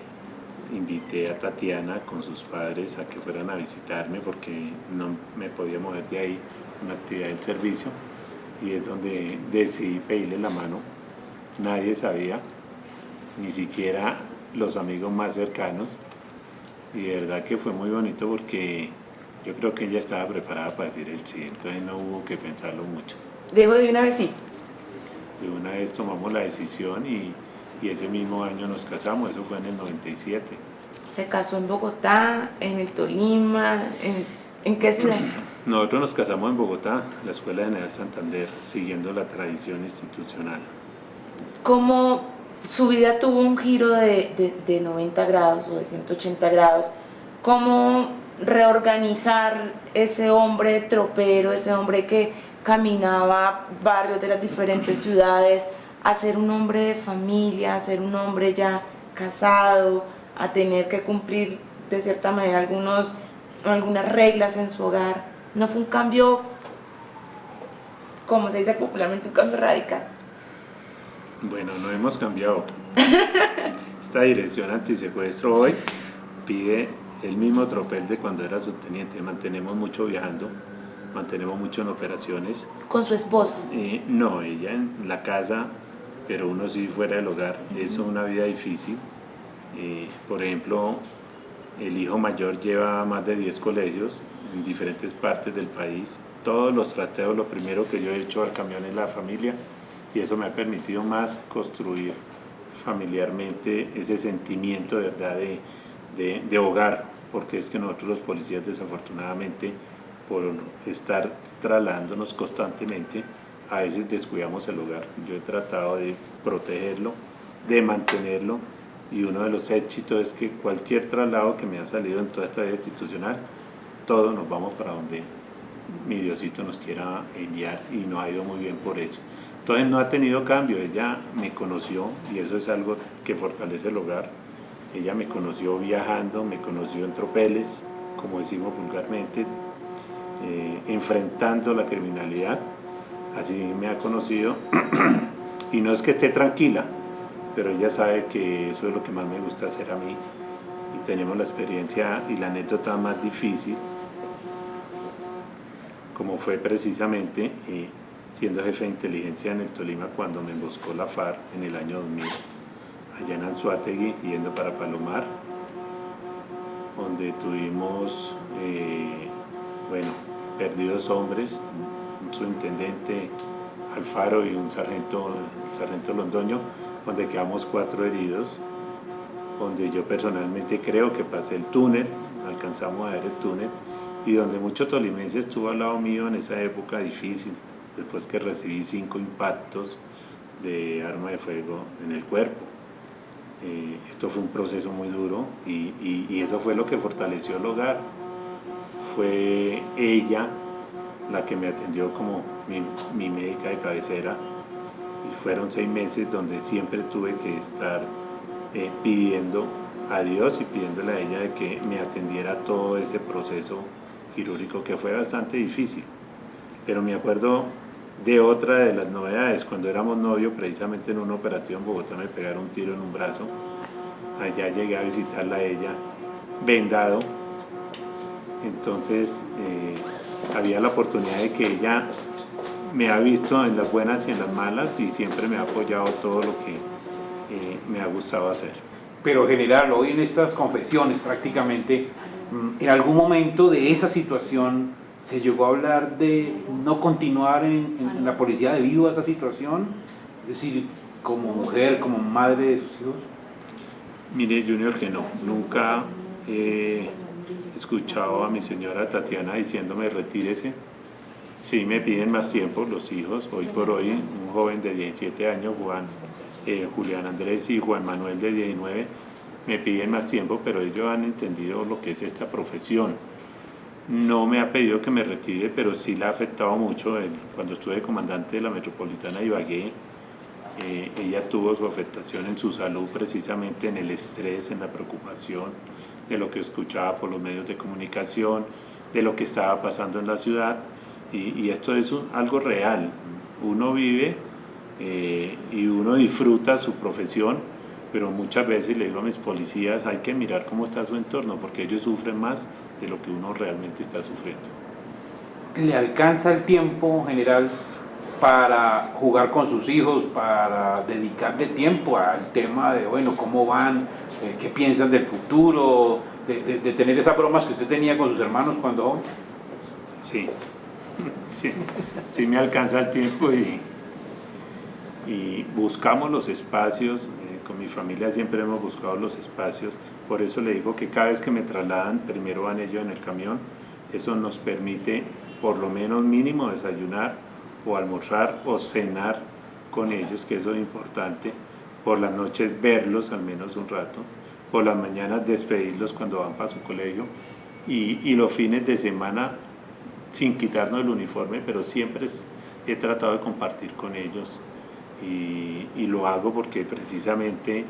invité a Tatiana con sus padres a que fueran a visitarme porque no me podía mover de ahí, una actividad del servicio, y es donde decidí pedirle la mano. Nadie sabía, ni siquiera los amigos más cercanos, y de verdad que fue muy bonito porque yo creo que ella estaba preparada para decir el sí, entonces no hubo que pensarlo mucho. Digo de una vez sí. De una vez tomamos la decisión y ese mismo año nos casamos, eso fue en el 97. ¿Se casó en Bogotá, en el Tolima, en qué ciudad? Nosotros nos casamos en Bogotá, la Escuela General Santander, siguiendo la tradición institucional. ¿Cómo su vida tuvo un giro de 90 grados o de 180 grados? ¿Cómo reorganizar ese hombre tropero, ese hombre que caminaba barrios de las diferentes ciudades, a ser un hombre de familia, a ser un hombre ya casado, a tener que cumplir de cierta manera algunas reglas en su hogar. No fue un cambio, como se dice popularmente, un cambio radical. Bueno, no hemos cambiado. Esta dirección antisecuestro hoy pide el mismo tropel de cuando era subteniente. Mantenemos mucho viajando, mantenemos mucho en operaciones. ¿Con su esposa? No, ella en la casa, pero uno sí fuera del hogar. Es una vida difícil. Por ejemplo, el hijo mayor lleva más de 10 colegios en diferentes partes del país. Todos los trateos, lo primero que yo he hecho al camión es la familia, y eso me ha permitido más construir familiarmente ese sentimiento de verdad de hogar, porque es que nosotros los policías desafortunadamente por estar trasladándonos constantemente a veces descuidamos el hogar. Yo he tratado de protegerlo, de mantenerlo, y uno de los éxitos es que cualquier traslado que me ha salido en toda esta vida institucional, todos nos vamos para donde mi Diosito nos quiera enviar, y nos ha ido muy bien por eso. Entonces no ha tenido cambio. Ella me conoció, y eso es algo que fortalece el hogar. Ella me conoció viajando, me conoció en tropeles, como decimos vulgarmente, enfrentando la criminalidad. Así me ha conocido y no es que esté tranquila, pero ella sabe que eso es lo que más me gusta hacer a mí, y tenemos la experiencia y la anécdota más difícil, como fue precisamente siendo jefe de inteligencia en el Tolima cuando me emboscó la FARC en el año 2000, allá en Anzoátegui, yendo para Palomar, donde tuvimos, perdidos hombres, un subintendente Alfaro y un sargento Londoño, donde quedamos 4 heridos, donde yo personalmente creo que pasé el túnel, alcanzamos a ver el túnel, y donde mucho tolimense estuvo al lado mío en esa época difícil, después que recibí 5 impactos de arma de fuego en el cuerpo. Esto fue un proceso muy duro, y eso fue lo que fortaleció el hogar. Fue ella la que me atendió como mi médica de cabecera, y fueron 6 meses donde siempre tuve que estar pidiendo a Dios y pidiéndole a ella de que me atendiera todo ese proceso quirúrgico, que fue bastante difícil. Pero me acuerdo de otra de las novedades: cuando éramos novios, precisamente en un operativo en Bogotá, me pegaron un tiro en un brazo. Allá llegué a visitarla a ella, vendado. Entonces había la oportunidad de que ella me ha visto en las buenas y en las malas, y siempre me ha apoyado todo lo que me ha gustado hacer. Pero general, hoy en estas confesiones prácticamente, en algún momento de esa situación se llegó a hablar de no continuar en la policía debido a esa situación, es decir, como mujer, como madre de sus hijos. Mire, Junior, que no, nunca he escuchado a mi señora Tatiana diciéndome retírese. Sí me piden más tiempo los hijos. Hoy por hoy, un joven de 17 años, Julián Andrés, y Juan Manuel de 19, me piden más tiempo, pero ellos han entendido lo que es esta profesión. No me ha pedido que me retire, pero sí la ha afectado mucho. Cuando estuve comandante de la Metropolitana de Ibagué, ella tuvo su afectación en su salud, precisamente en el estrés, en la preocupación de lo que escuchaba por los medios de comunicación, de lo que estaba pasando en la ciudad, y esto es algo real. Uno vive y uno disfruta su profesión, pero muchas veces le digo a mis policías, hay que mirar cómo está su entorno, porque ellos sufren más de lo que uno realmente está sufriendo. ¿Le alcanza el tiempo, general, para jugar con sus hijos, para dedicarle tiempo al tema de, bueno, cómo van, qué piensan del futuro, de tener esas bromas que usted tenía con sus hermanos cuando joven? Sí, sí me alcanza el tiempo, y buscamos los espacios. Con mi familia siempre hemos buscado los espacios. Por eso le digo que cada vez que me trasladan, primero van ellos en el camión. Eso nos permite por lo menos mínimo desayunar o almorzar o cenar con ellos, que eso es importante. Por las noches verlos al menos un rato. Por las mañanas despedirlos cuando van para su colegio. Y los fines de semana, sin quitarnos el uniforme, pero siempre he tratado de compartir con ellos y lo hago porque precisamente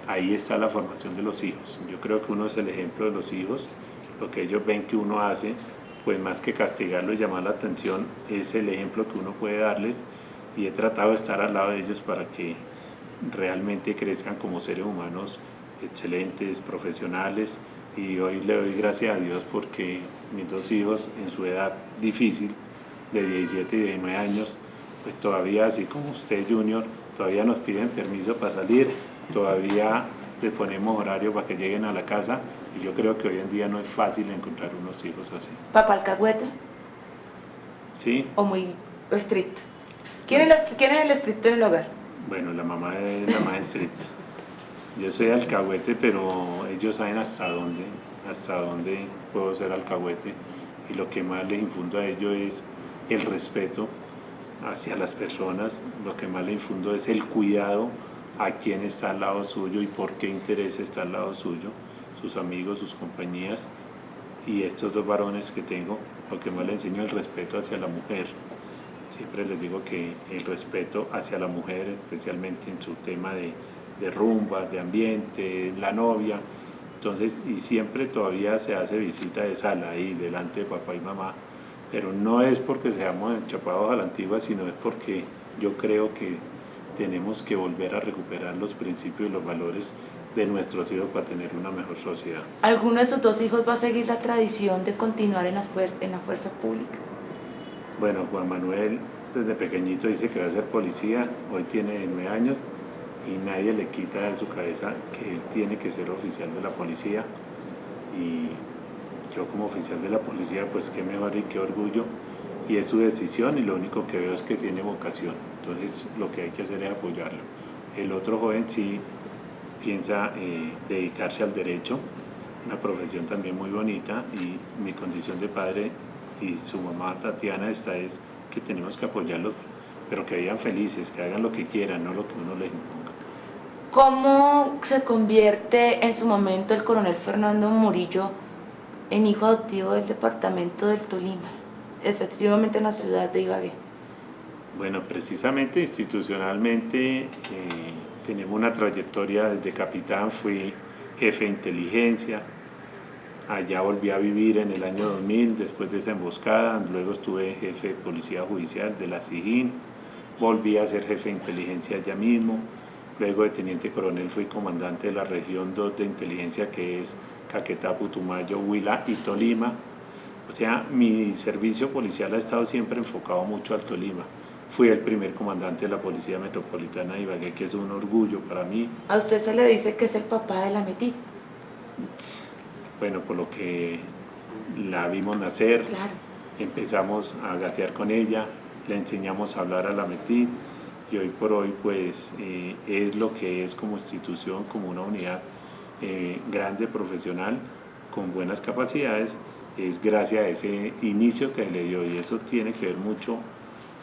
ahí está la formación de los hijos. Yo creo que uno es el ejemplo de los hijos, lo que ellos ven que uno hace, pues más que castigarlos y llamar la atención, es el ejemplo que uno puede darles, y he tratado de estar al lado de ellos para que realmente crezcan como seres humanos excelentes, profesionales, y hoy le doy gracias a Dios porque mis dos hijos en su edad difícil, de 17 y 19 años, pues todavía, así como usted, Junior, todavía nos piden permiso para salir, todavía les ponemos horario para que lleguen a la casa, y yo creo que hoy en día no es fácil encontrar unos hijos así. ¿Papá alcahueta Sí, o muy estricto? ¿Quién es el estricto en el hogar? bueno, la mamá es la más estricta. Yo soy alcahuete, pero ellos saben hasta dónde puedo ser alcahuete, y lo que más les infundo a ellos es el respeto hacia las personas, lo que más les infundo es el cuidado a quién está al lado suyo y por qué interés está al lado suyo, sus amigos, sus compañías, y estos dos varones que tengo, lo que más les enseño es el respeto hacia la mujer. Siempre les digo que el respeto hacia la mujer, especialmente en su tema de rumba, de ambiente, la novia. Entonces, y siempre todavía se hace visita de sala ahí delante de papá y mamá, pero no es porque seamos enchapados a la antigua, sino es porque yo creo que tenemos que volver a recuperar los principios y los valores de nuestros hijos para tener una mejor sociedad. ¿Alguno de sus dos hijos va a seguir la tradición de continuar en la fuerza pública? Bueno, Juan Manuel desde pequeñito dice que va a ser policía, hoy tiene 9 años, y nadie le quita de su cabeza que él tiene que ser oficial de la policía, y yo como oficial de la policía, pues qué mejor y qué orgullo, y es su decisión, y lo único que veo es que tiene vocación, entonces lo que hay que hacer es apoyarlo. El otro joven sí piensa dedicarse al derecho, una profesión también muy bonita, y mi condición de padre y su mamá Tatiana es que tenemos que apoyarlos, pero que vivan felices, que hagan lo que quieran, no lo que uno les imponga. ¿Cómo se convierte en su momento el coronel Fernando Murillo en hijo adoptivo del departamento del Tolima, efectivamente en la ciudad de Ibagué? Bueno, precisamente institucionalmente tenemos una trayectoria desde capitán, fui jefe de inteligencia, allá volví a vivir en el año 2000 después de esa emboscada, luego estuve jefe de policía judicial de la SIJIN, volví a ser jefe de inteligencia allá mismo, luego de teniente coronel fui comandante de la región 2 de inteligencia, que es Caquetá, Putumayo, Huila y Tolima. O sea, mi servicio policial ha estado siempre enfocado mucho al Tolima. Fui el primer comandante de la Policía Metropolitana de Ibagué, que es un orgullo para mí. A usted se le dice que es el papá de la Metí. Bueno, por lo que la vimos nacer, Claro. empezamos a gatear con ella, le enseñamos a hablar a la Metí, y hoy por hoy pues es lo que es como institución, como una unidad grande, profesional, con buenas capacidades. Es gracias a ese inicio que le dio, y eso tiene que ver mucho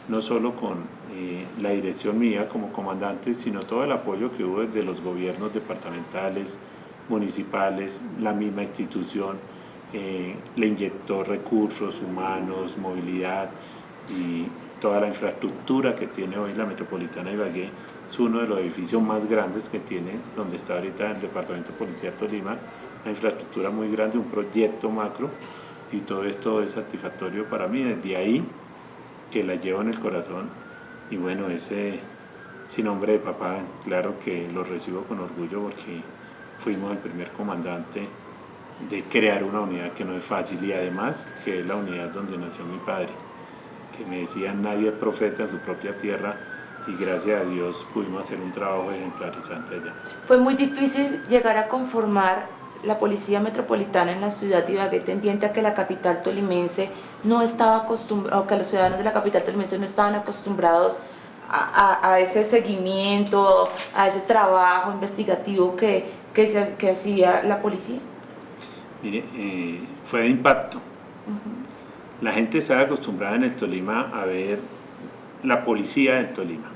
no solo con la dirección mía como comandante, sino todo el apoyo que hubo desde los gobiernos departamentales, municipales, la misma institución le inyectó recursos humanos, movilidad, y toda la infraestructura que tiene hoy la Metropolitana de Ibagué. Es uno de los edificios más grandes que tiene, donde está ahorita el Departamento de Policía de Tolima, una infraestructura muy grande, un proyecto macro, y todo esto es satisfactorio para mí, desde ahí que la llevo en el corazón. Y bueno, ese sin nombre de papá, claro que lo recibo con orgullo, porque fuimos el primer comandante de crear una unidad que no es fácil, y además que es la unidad donde nació mi padre, que me decían nadie es profeta en su propia tierra, y gracias a Dios pudimos hacer un trabajo ejemplarizante allá. Fue muy difícil llegar a conformar la Policía Metropolitana en la ciudad de Ibagué, tendiente a que la capital tolimense no estaba acostumbrada, o que los ciudadanos de la capital tolimense no estaban acostumbrados a ese seguimiento, a ese trabajo investigativo que hacía la policía. Mire, fue de impacto. La gente estaba acostumbrada en el Tolima a ver la policía del Tolima.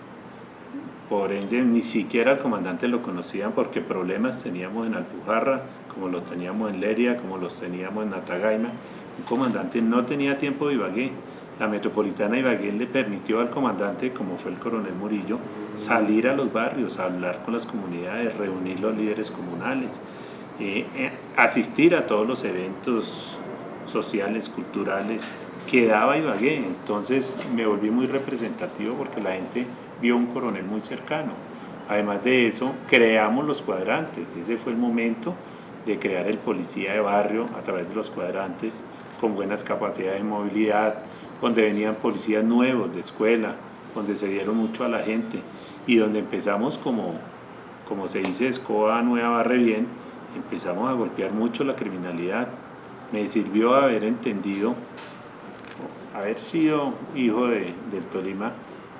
Por ende, ni siquiera al comandante lo conocían, porque problemas teníamos en Alpujarra, como los teníamos en Leria, como los teníamos en Natagaima. Un comandante no tenía tiempo de Ibagué, la Metropolitana de Ibagué le permitió al comandante, como fue el coronel Murillo, salir a los barrios, a hablar con las comunidades, reunir los líderes comunales, asistir a todos los eventos sociales, culturales que daba Ibagué. Entonces me volví muy representativo porque la gente vio un coronel muy cercano. Además de eso, creamos los cuadrantes. Ese fue el momento de crear el policía de barrio a través de los cuadrantes, con buenas capacidades de movilidad, donde venían policías nuevos de escuela, donde se dieron mucho a la gente y donde empezamos como se dice, escoba nueva barre bien, empezamos a golpear mucho la criminalidad. Me sirvió haber entendido, haber sido hijo del Tolima,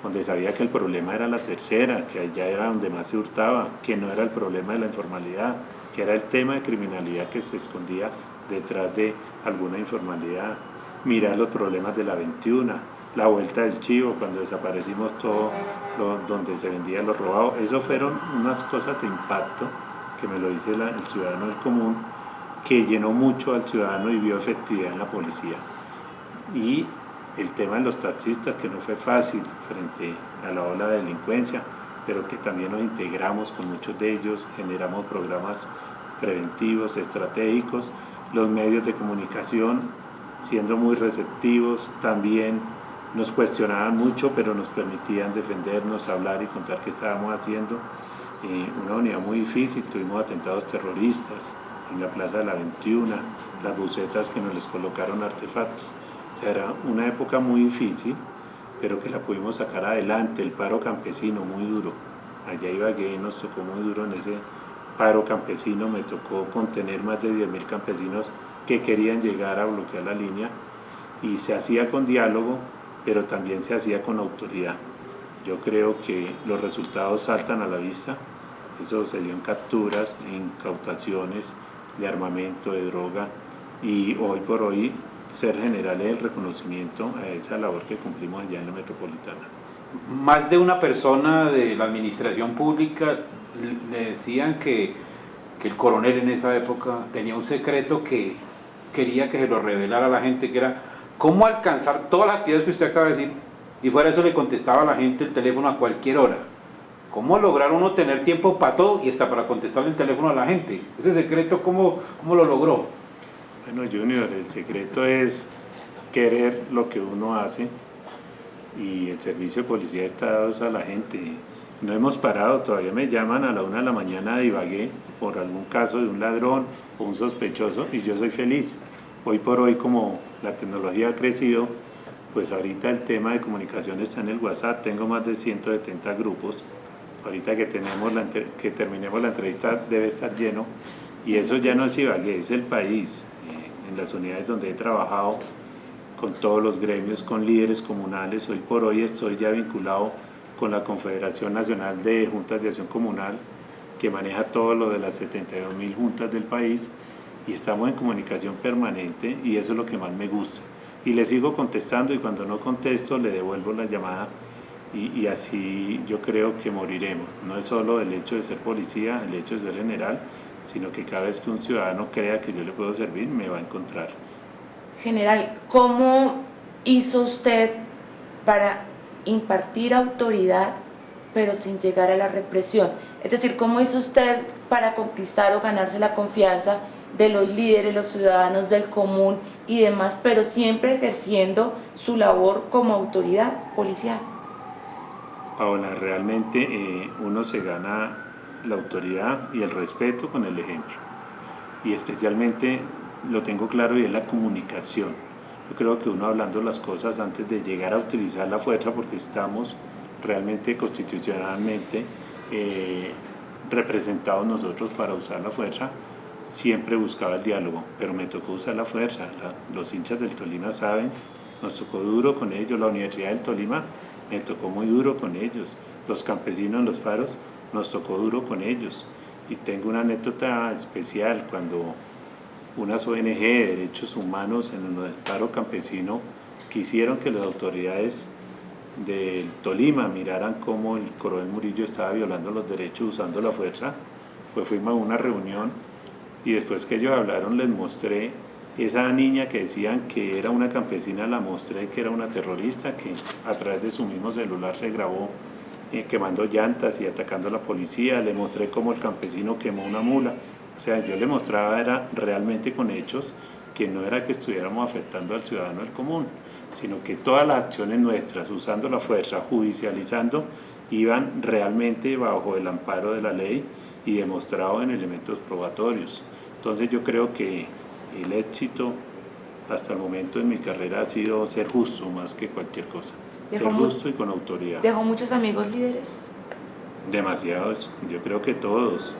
donde sabía que el problema era la tercera, que allá era donde más se hurtaba, que no era el problema de la informalidad, que era el tema de criminalidad que se escondía detrás de alguna informalidad. Mirar los problemas de la 21, la vuelta del chivo, cuando desaparecimos todo donde se vendía lo robado. Eso fueron unas cosas de impacto que me lo dice el ciudadano del común, que llenó mucho al ciudadano y vio efectividad en la policía. Y el tema de los taxistas, que no fue fácil frente a la ola de delincuencia, pero que también nos integramos con muchos de ellos, generamos programas preventivos, estratégicos, los medios de comunicación siendo muy receptivos, también nos cuestionaban mucho, pero nos permitían defendernos, hablar y contar qué estábamos haciendo. Una unidad muy difícil, tuvimos atentados terroristas en la Plaza de la 21, las bucetas que nos les colocaron artefactos. O sea, era una época muy difícil, pero que la pudimos sacar adelante. El paro campesino, muy duro. Allá Ibagué nos tocó muy duro en ese paro campesino, me tocó contener más de 10.000 campesinos que querían llegar a bloquear la línea, y se hacía con diálogo, pero también se hacía con autoridad. Yo creo que los resultados saltan a la vista. Eso se dio en capturas, en incautaciones de armamento, de droga, y hoy por hoy ser general es el reconocimiento a esa labor que cumplimos allá en la Metropolitana. Más de una persona de la administración pública le decían que el coronel en esa época tenía un secreto que quería que se lo revelara a la gente, que era cómo alcanzar todas las actividades que usted acaba de decir, y fuera eso le contestaba a la gente el teléfono a cualquier hora. ¿Cómo lograr uno tener tiempo para todo y hasta para contestarle el teléfono a la gente? Ese secreto, ¿cómo lo logró? Bueno, Junior, el secreto es querer lo que uno hace, y el servicio de policía está dado a la gente. No hemos parado, todavía me llaman a la 1 de la mañana de Ibagué por algún caso de un ladrón o un sospechoso, y yo soy feliz. Hoy por hoy, como la tecnología ha crecido, pues ahorita el tema de comunicación está en el WhatsApp. Tengo más de 170 grupos. Ahorita que terminemos la entrevista debe estar lleno, y eso ya no es Ibagué, es el país. En las unidades donde he trabajado con todos los gremios, con líderes comunales, hoy por hoy estoy ya vinculado con la Confederación Nacional de Juntas de Acción Comunal, que maneja todo lo de las 72.000 juntas del país, y estamos en comunicación permanente, y eso es lo que más me gusta. Y le sigo contestando, y cuando no contesto le devuelvo la llamada, y así yo creo que moriremos. No es solo el hecho de ser policía, el hecho de ser general, sino que cada vez que un ciudadano crea que yo le puedo servir, me va a encontrar. General, ¿cómo hizo usted para impartir autoridad pero sin llegar a la represión? Es decir, ¿cómo hizo usted para conquistar o ganarse la confianza de los líderes, los ciudadanos del común y demás, pero siempre ejerciendo su labor como autoridad policial? Paola, realmente uno se gana la autoridad y el respeto con el ejemplo, y especialmente lo tengo claro, y es la comunicación. Yo creo que uno hablando las cosas antes de llegar a utilizar la fuerza, porque estamos realmente constitucionalmente representados nosotros para usar la fuerza, siempre buscaba el diálogo, pero me tocó usar la fuerza. Los hinchas del Tolima saben, nos tocó duro con ellos. La Universidad del Tolima me tocó muy duro con ellos. Los campesinos en los paros nos tocó duro con ellos. Y tengo una anécdota especial cuando unas ONG de derechos humanos en el paro campesino quisieron que las autoridades del Tolima miraran cómo el coronel Murillo estaba violando los derechos usando la fuerza. Pues fuimos a una reunión, y después que ellos hablaron les mostré Esa niña que decían que era una campesina, la mostré que era una terrorista, que a través de su mismo celular se grabó quemando llantas y atacando a la policía. Le mostré cómo el campesino quemó una mula. O sea, yo le mostraba era realmente con hechos que no era que estuviéramos afectando al ciudadano del común, sino que todas las acciones nuestras, usando la fuerza, judicializando, iban realmente bajo el amparo de la ley y demostrado en elementos probatorios. Entonces yo creo que el éxito hasta el momento en mi carrera ha sido ser justo más que cualquier cosa. Ser justo y con autoridad. ¿Dejó muchos amigos líderes? Demasiados, yo creo que todos.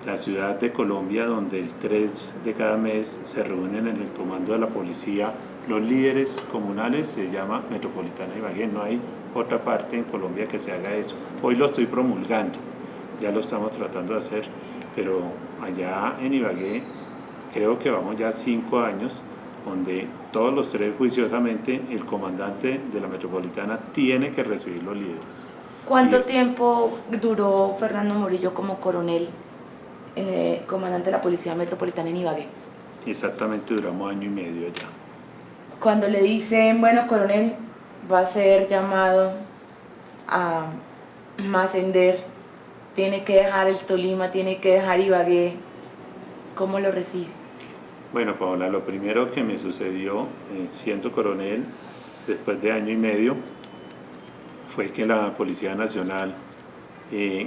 La ciudad de Colombia, donde el 3 de cada mes se reúnen en el comando de la policía los líderes comunales, se llama Metropolitana Ibagué. No hay otra parte en Colombia que se haga eso. Hoy lo estoy promulgando, ya lo estamos tratando de hacer, pero allá en Ibagué creo que vamos ya 5 años, donde todos los 3 juiciosamente el comandante de la Metropolitana tiene que recibir los líderes. ¿Cuánto tiempo duró Fernando Murillo como coronel, comandante de la Policía Metropolitana en Ibagué? Exactamente, duramos 1 año y medio allá. Cuando le dicen, bueno, coronel, va a ser llamado a ascender, tiene que dejar el Tolima, tiene que dejar Ibagué, ¿cómo lo recibe? Bueno, Paola, lo primero que me sucedió siendo coronel, después de 1 año y medio, fue que la Policía Nacional,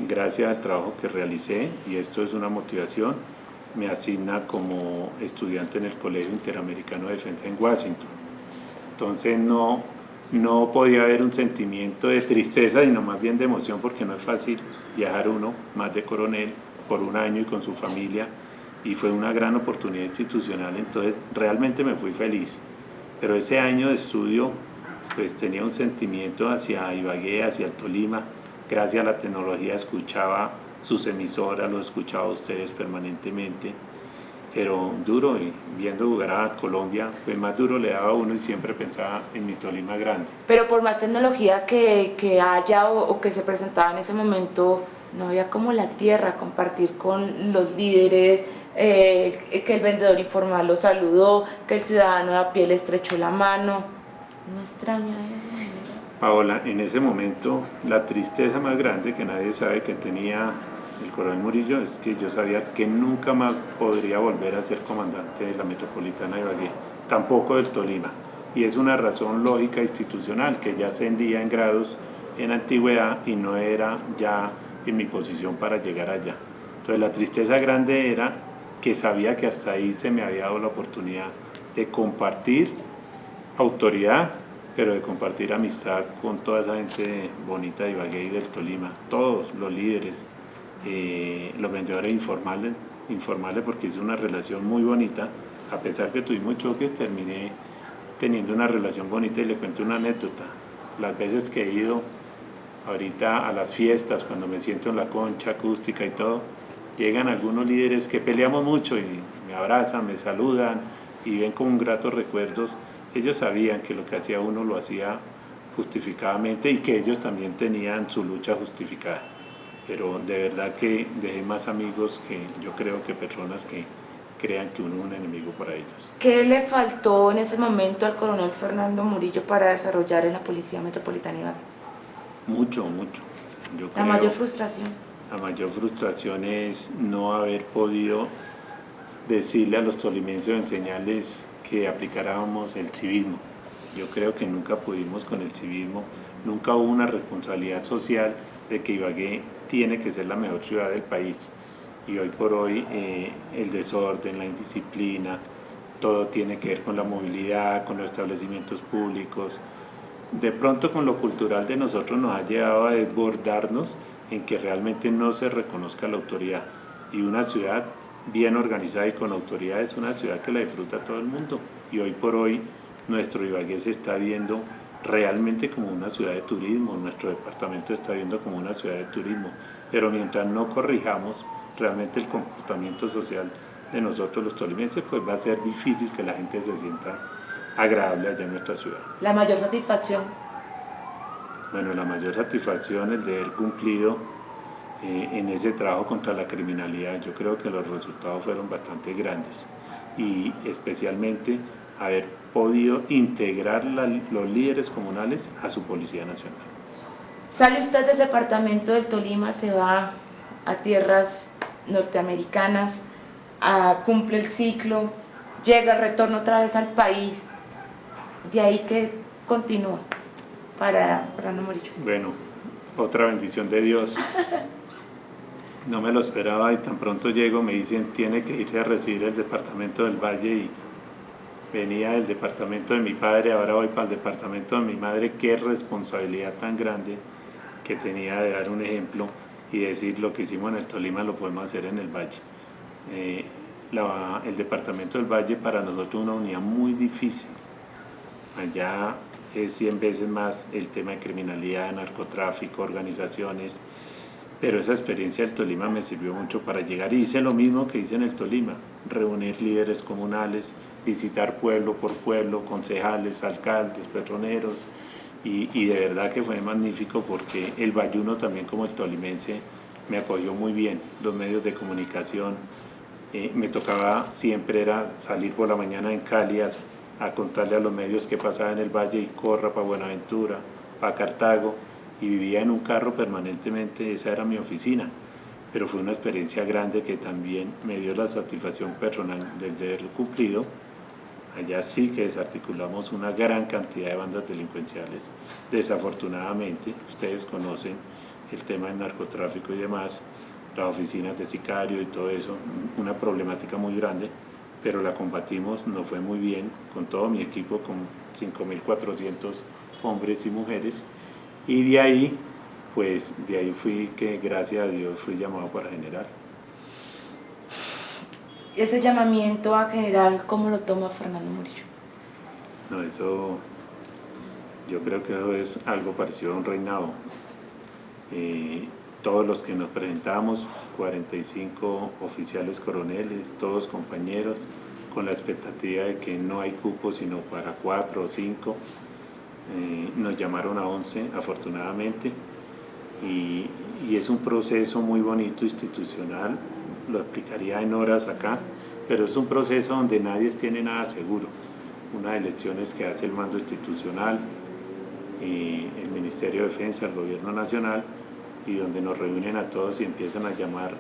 gracias al trabajo que realicé, y esto es una motivación, me asigna como estudiante en el Colegio Interamericano de Defensa en Washington. Entonces no podía haber un sentimiento de tristeza, sino más bien de emoción, porque no es fácil viajar uno, más de coronel, por 1 año y con su familia, y fue una gran oportunidad institucional, entonces realmente me fui feliz. Pero ese año de estudio pues tenía un sentimiento hacia Ibagué, hacia el Tolima. Gracias a la tecnología escuchaba sus emisoras, los escuchaba a ustedes permanentemente, pero duro, y viendo jugar a Colombia, pues más duro le daba a uno y siempre pensaba en mi Tolima grande. Pero por más tecnología que haya o que se presentaba en ese momento, no había como la tierra, compartir con los líderes, que el vendedor informal lo saludó, que el ciudadano a pie le estrechó la mano. ¿No extraña eso? Paola, en ese momento la tristeza más grande que nadie sabe que tenía el coronel Murillo es que yo sabía que nunca más podría volver a ser comandante de la Metropolitana de Ibagué, tampoco del Tolima. Y es una razón lógica institucional, que ya ascendía en grados en antigüedad y no era ya en mi posición para llegar allá. Entonces la tristeza grande era que sabía que hasta ahí se me había dado la oportunidad de compartir autoridad, pero de compartir amistad con toda esa gente bonita de Ibagué y del Tolima, todos los líderes, los vendedores informales, porque hice una relación muy bonita. A pesar que tuvimos choques, terminé teniendo una relación bonita, y le cuento una anécdota. Las veces que he ido ahorita a las fiestas, cuando me siento en la concha acústica y todo, llegan algunos líderes que peleamos mucho y me abrazan, me saludan y ven como un gratos recuerdos. Ellos sabían que lo que hacía uno lo hacía justificadamente y que ellos también tenían su lucha justificada. Pero de verdad que dejé más amigos que yo creo que personas que crean que uno es un enemigo para ellos. ¿Qué le faltó en ese momento al coronel Fernando Murillo para desarrollar en la Policía Metropolitana de Ibagué? Mucho. La mayor frustración. La mayor frustración es no haber podido decirle a los tolimenses o enseñarles que aplicáramos el civismo. Yo creo que nunca pudimos con el civismo, nunca hubo una responsabilidad social de que Ibagué tiene que ser la mejor ciudad del país. Y hoy por hoy el desorden, la indisciplina, todo tiene que ver con la movilidad, con los establecimientos públicos. De pronto con lo cultural de nosotros nos ha llevado a desbordarnos en que realmente no se reconozca la autoridad. Y una ciudad bien organizada y con autoridad es una ciudad que la disfruta todo el mundo. Y hoy por hoy nuestro Ibagué se está viendo realmente como una ciudad de turismo, nuestro departamento está viendo como una ciudad de turismo. Pero mientras no corrijamos realmente el comportamiento social de nosotros los tolimenses, pues va a ser difícil que la gente se sienta agradable allá en nuestra ciudad. ¿La mayor satisfacción? Bueno, la mayor satisfacción es de haber cumplido en ese trabajo contra la criminalidad. Yo creo que los resultados fueron bastante grandes. y especialmente haber podido integrar los líderes comunales a su Policía Nacional. Sale usted del departamento del Tolima, se va a tierras norteamericanas, cumple el ciclo, llega, retorna otra vez al país, de ahí que continúa para Fernando Murillo. Bueno, otra bendición de Dios. No me lo esperaba y tan pronto llego me dicen tiene que irse a recibir el departamento del Valle y venía del departamento de mi padre, ahora voy para el departamento de mi madre. Qué responsabilidad tan grande que tenía de dar un ejemplo y decir lo que hicimos en el Tolima lo podemos hacer en el Valle. El departamento del Valle para nosotros es una unidad muy difícil. Allá es 100 veces más el tema de criminalidad, narcotráfico, organizaciones, pero esa experiencia del Tolima me sirvió mucho para llegar y hice lo mismo que hice en el Tolima, reunir líderes comunales, visitar pueblo por pueblo, concejales, alcaldes, petroneros, y de verdad que fue magnífico porque el valluno también como el tolimense me apoyó muy bien, los medios de comunicación, me tocaba siempre era salir por la mañana en Cali a contarle a los medios qué pasaba en el Valle y corra para Buenaventura, para Cartago, y vivía en un carro permanentemente, esa era mi oficina, pero fue una experiencia grande que también me dio la satisfacción personal del deber cumplido. Allá sí que desarticulamos una gran cantidad de bandas delincuenciales, desafortunadamente, ustedes conocen el tema del narcotráfico y demás, las oficinas de sicario y todo eso, una problemática muy grande, pero la combatimos, nos fue muy bien, con todo mi equipo, con 5.400 hombres y mujeres, y de ahí, pues, de ahí fui que, gracias a Dios, fui llamado para general. Ese llamamiento a general, ¿cómo lo toma Fernando Murillo? No, eso, yo creo que eso es algo parecido a un reinado. Todos los que nos presentamos, 45 oficiales coroneles, todos compañeros, con la expectativa de que no hay cupo sino para 4 o 5, nos llamaron a 11 afortunadamente, y es un proceso muy bonito institucional, lo explicaría en horas acá, pero es un proceso donde nadie tiene nada seguro, unas elecciones que hace el mando institucional, el Ministerio de Defensa, el Gobierno Nacional, y donde nos reúnen a todos y empiezan a llamar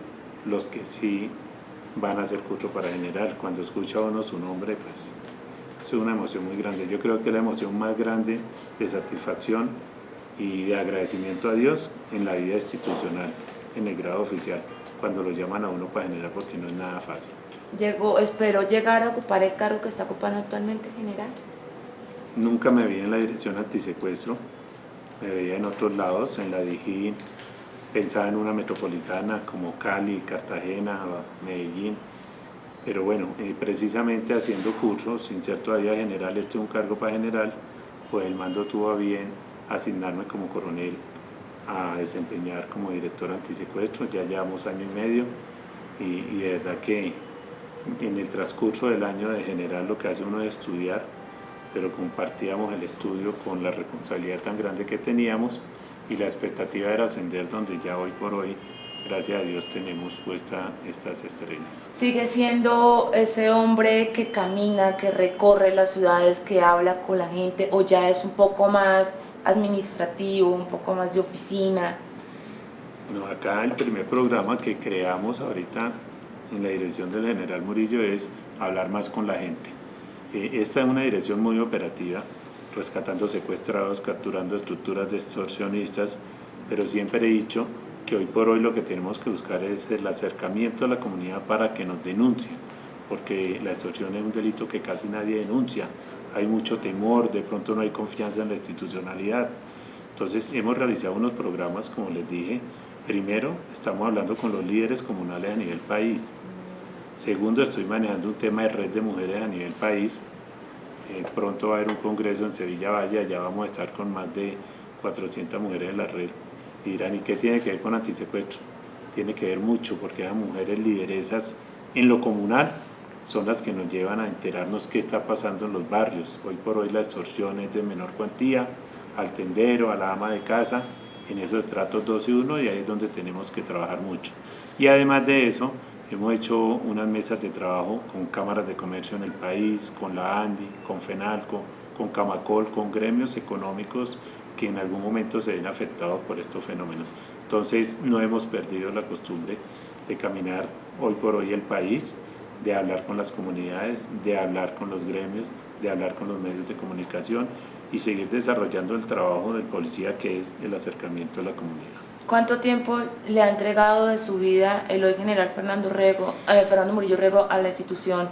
los que sí van a hacer curso para general. Cuando escucha uno su nombre, pues es una emoción muy grande. Yo creo que es la emoción más grande de satisfacción y de agradecimiento a Dios en la vida institucional, en el grado oficial, cuando lo llaman a uno para general, porque no es nada fácil. ¿Esperó llegar a ocupar el cargo que está ocupando actualmente, general? Nunca me vi en la dirección antisecuestro, me veía en otros lados, en la Dijín, pensaba en una metropolitana como Cali, Cartagena, Medellín, pero bueno, precisamente haciendo cursos, sin ser todavía general, un cargo para general, pues el mando tuvo a bien asignarme como coronel a desempeñar como director antisecuestro. Ya llevamos año y medio y de verdad que en el transcurso del año de general lo que hace uno es estudiar, pero compartíamos el estudio con la responsabilidad tan grande que teníamos y la expectativa era ascender, donde ya hoy por hoy, gracias a Dios, tenemos puestas estas estrellas. ¿Sigue siendo ese hombre que camina, que recorre las ciudades, que habla con la gente, o ya es un poco más administrativo, un poco más de oficina? No, acá el primer programa que creamos ahorita en la dirección del general Murillo es hablar más con la gente. Esta es una dirección muy operativa, rescatando secuestrados, capturando estructuras de extorsionistas, pero siempre he dicho que hoy por hoy lo que tenemos que buscar es el acercamiento a la comunidad para que nos denuncien, porque la extorsión es un delito que casi nadie denuncia, hay mucho temor, de pronto no hay confianza en la institucionalidad. Entonces hemos realizado unos programas, como les dije. Primero, estamos hablando con los líderes comunales a nivel país. Segundo, estoy manejando un tema de red de mujeres a nivel país. Pronto va a haber un congreso en Sevilla Valle, allá vamos a estar con más de 400 mujeres de la red. Y dirán, ¿y qué tiene que ver con antisecuestro? Tiene que ver mucho, porque esas mujeres lideresas en lo comunal son las que nos llevan a enterarnos qué está pasando en los barrios. Hoy por hoy la extorsión es de menor cuantía, al tendero, a la ama de casa, en esos estratos 2 y 1, y ahí es donde tenemos que trabajar mucho. Y además de eso, Hemos hecho unas mesas de trabajo con cámaras de comercio en el país, con la ANDI, con FENALCO, con Camacol, con gremios económicos que en algún momento se ven afectados por estos fenómenos. Entonces no hemos perdido la costumbre de caminar hoy por hoy el país, de hablar con las comunidades, de hablar con los gremios, de hablar con los medios de comunicación y seguir desarrollando el trabajo del policía, que es el acercamiento a la comunidad. ¿Cuánto tiempo le ha entregado de su vida el hoy general Fernando Murillo Rego a la institución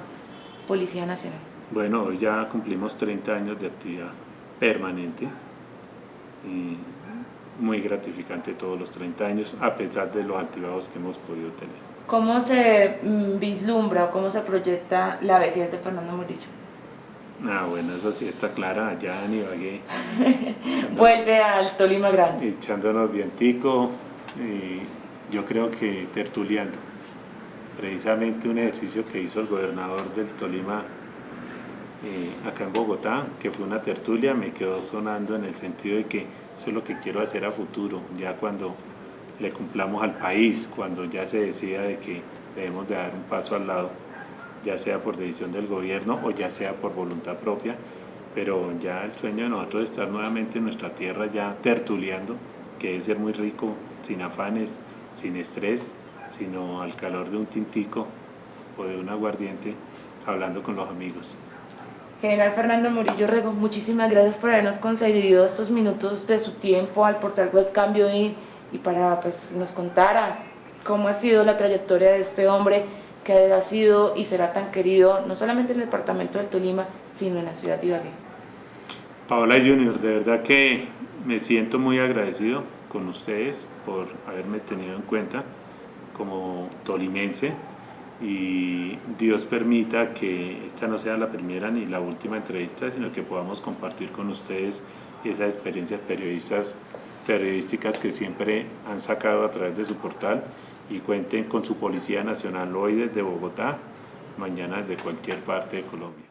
Policía Nacional? Bueno, hoy ya cumplimos 30 años de actividad permanente y muy gratificante todos los 30 años, a pesar de los altibajos que hemos podido tener. ¿Cómo se vislumbra o cómo se proyecta la vejez de Fernando Murillo? Bueno, eso sí está clara, allá en Ibagué. Vuelve al Tolima grande. Echándonos vientico, y yo creo que tertuliando. Precisamente un ejercicio que hizo el gobernador del Tolima acá en Bogotá, que fue una tertulia, me quedó sonando en el sentido de que eso es lo que quiero hacer a futuro, ya cuando le cumplamos al país, cuando ya se decida de que debemos de dar un paso al lado, ya sea por decisión del gobierno o ya sea por voluntad propia, pero ya el sueño de nosotros es estar nuevamente en nuestra tierra ya tertuliando, que debe ser muy rico, sin afanes, sin estrés, sino al calor de un tintico o de un aguardiente, hablando con los amigos. General Fernando Murillo Rego, muchísimas gracias por habernos concedido estos minutos de su tiempo al portal web Cambio y para pues, nos contara cómo ha sido la trayectoria de este hombre que ha sido y será tan querido no solamente en el departamento del Tolima, sino en la ciudad de Ibagué. Paola Junior, de verdad que me siento muy agradecido con ustedes por haberme tenido en cuenta como tolimense, y Dios permita que esta no sea la primera ni la última entrevista, sino que podamos compartir con ustedes esas experiencias periodísticas que siempre han sacado a través de su portal, y cuenten con su Policía Nacional hoy desde Bogotá, mañana desde cualquier parte de Colombia.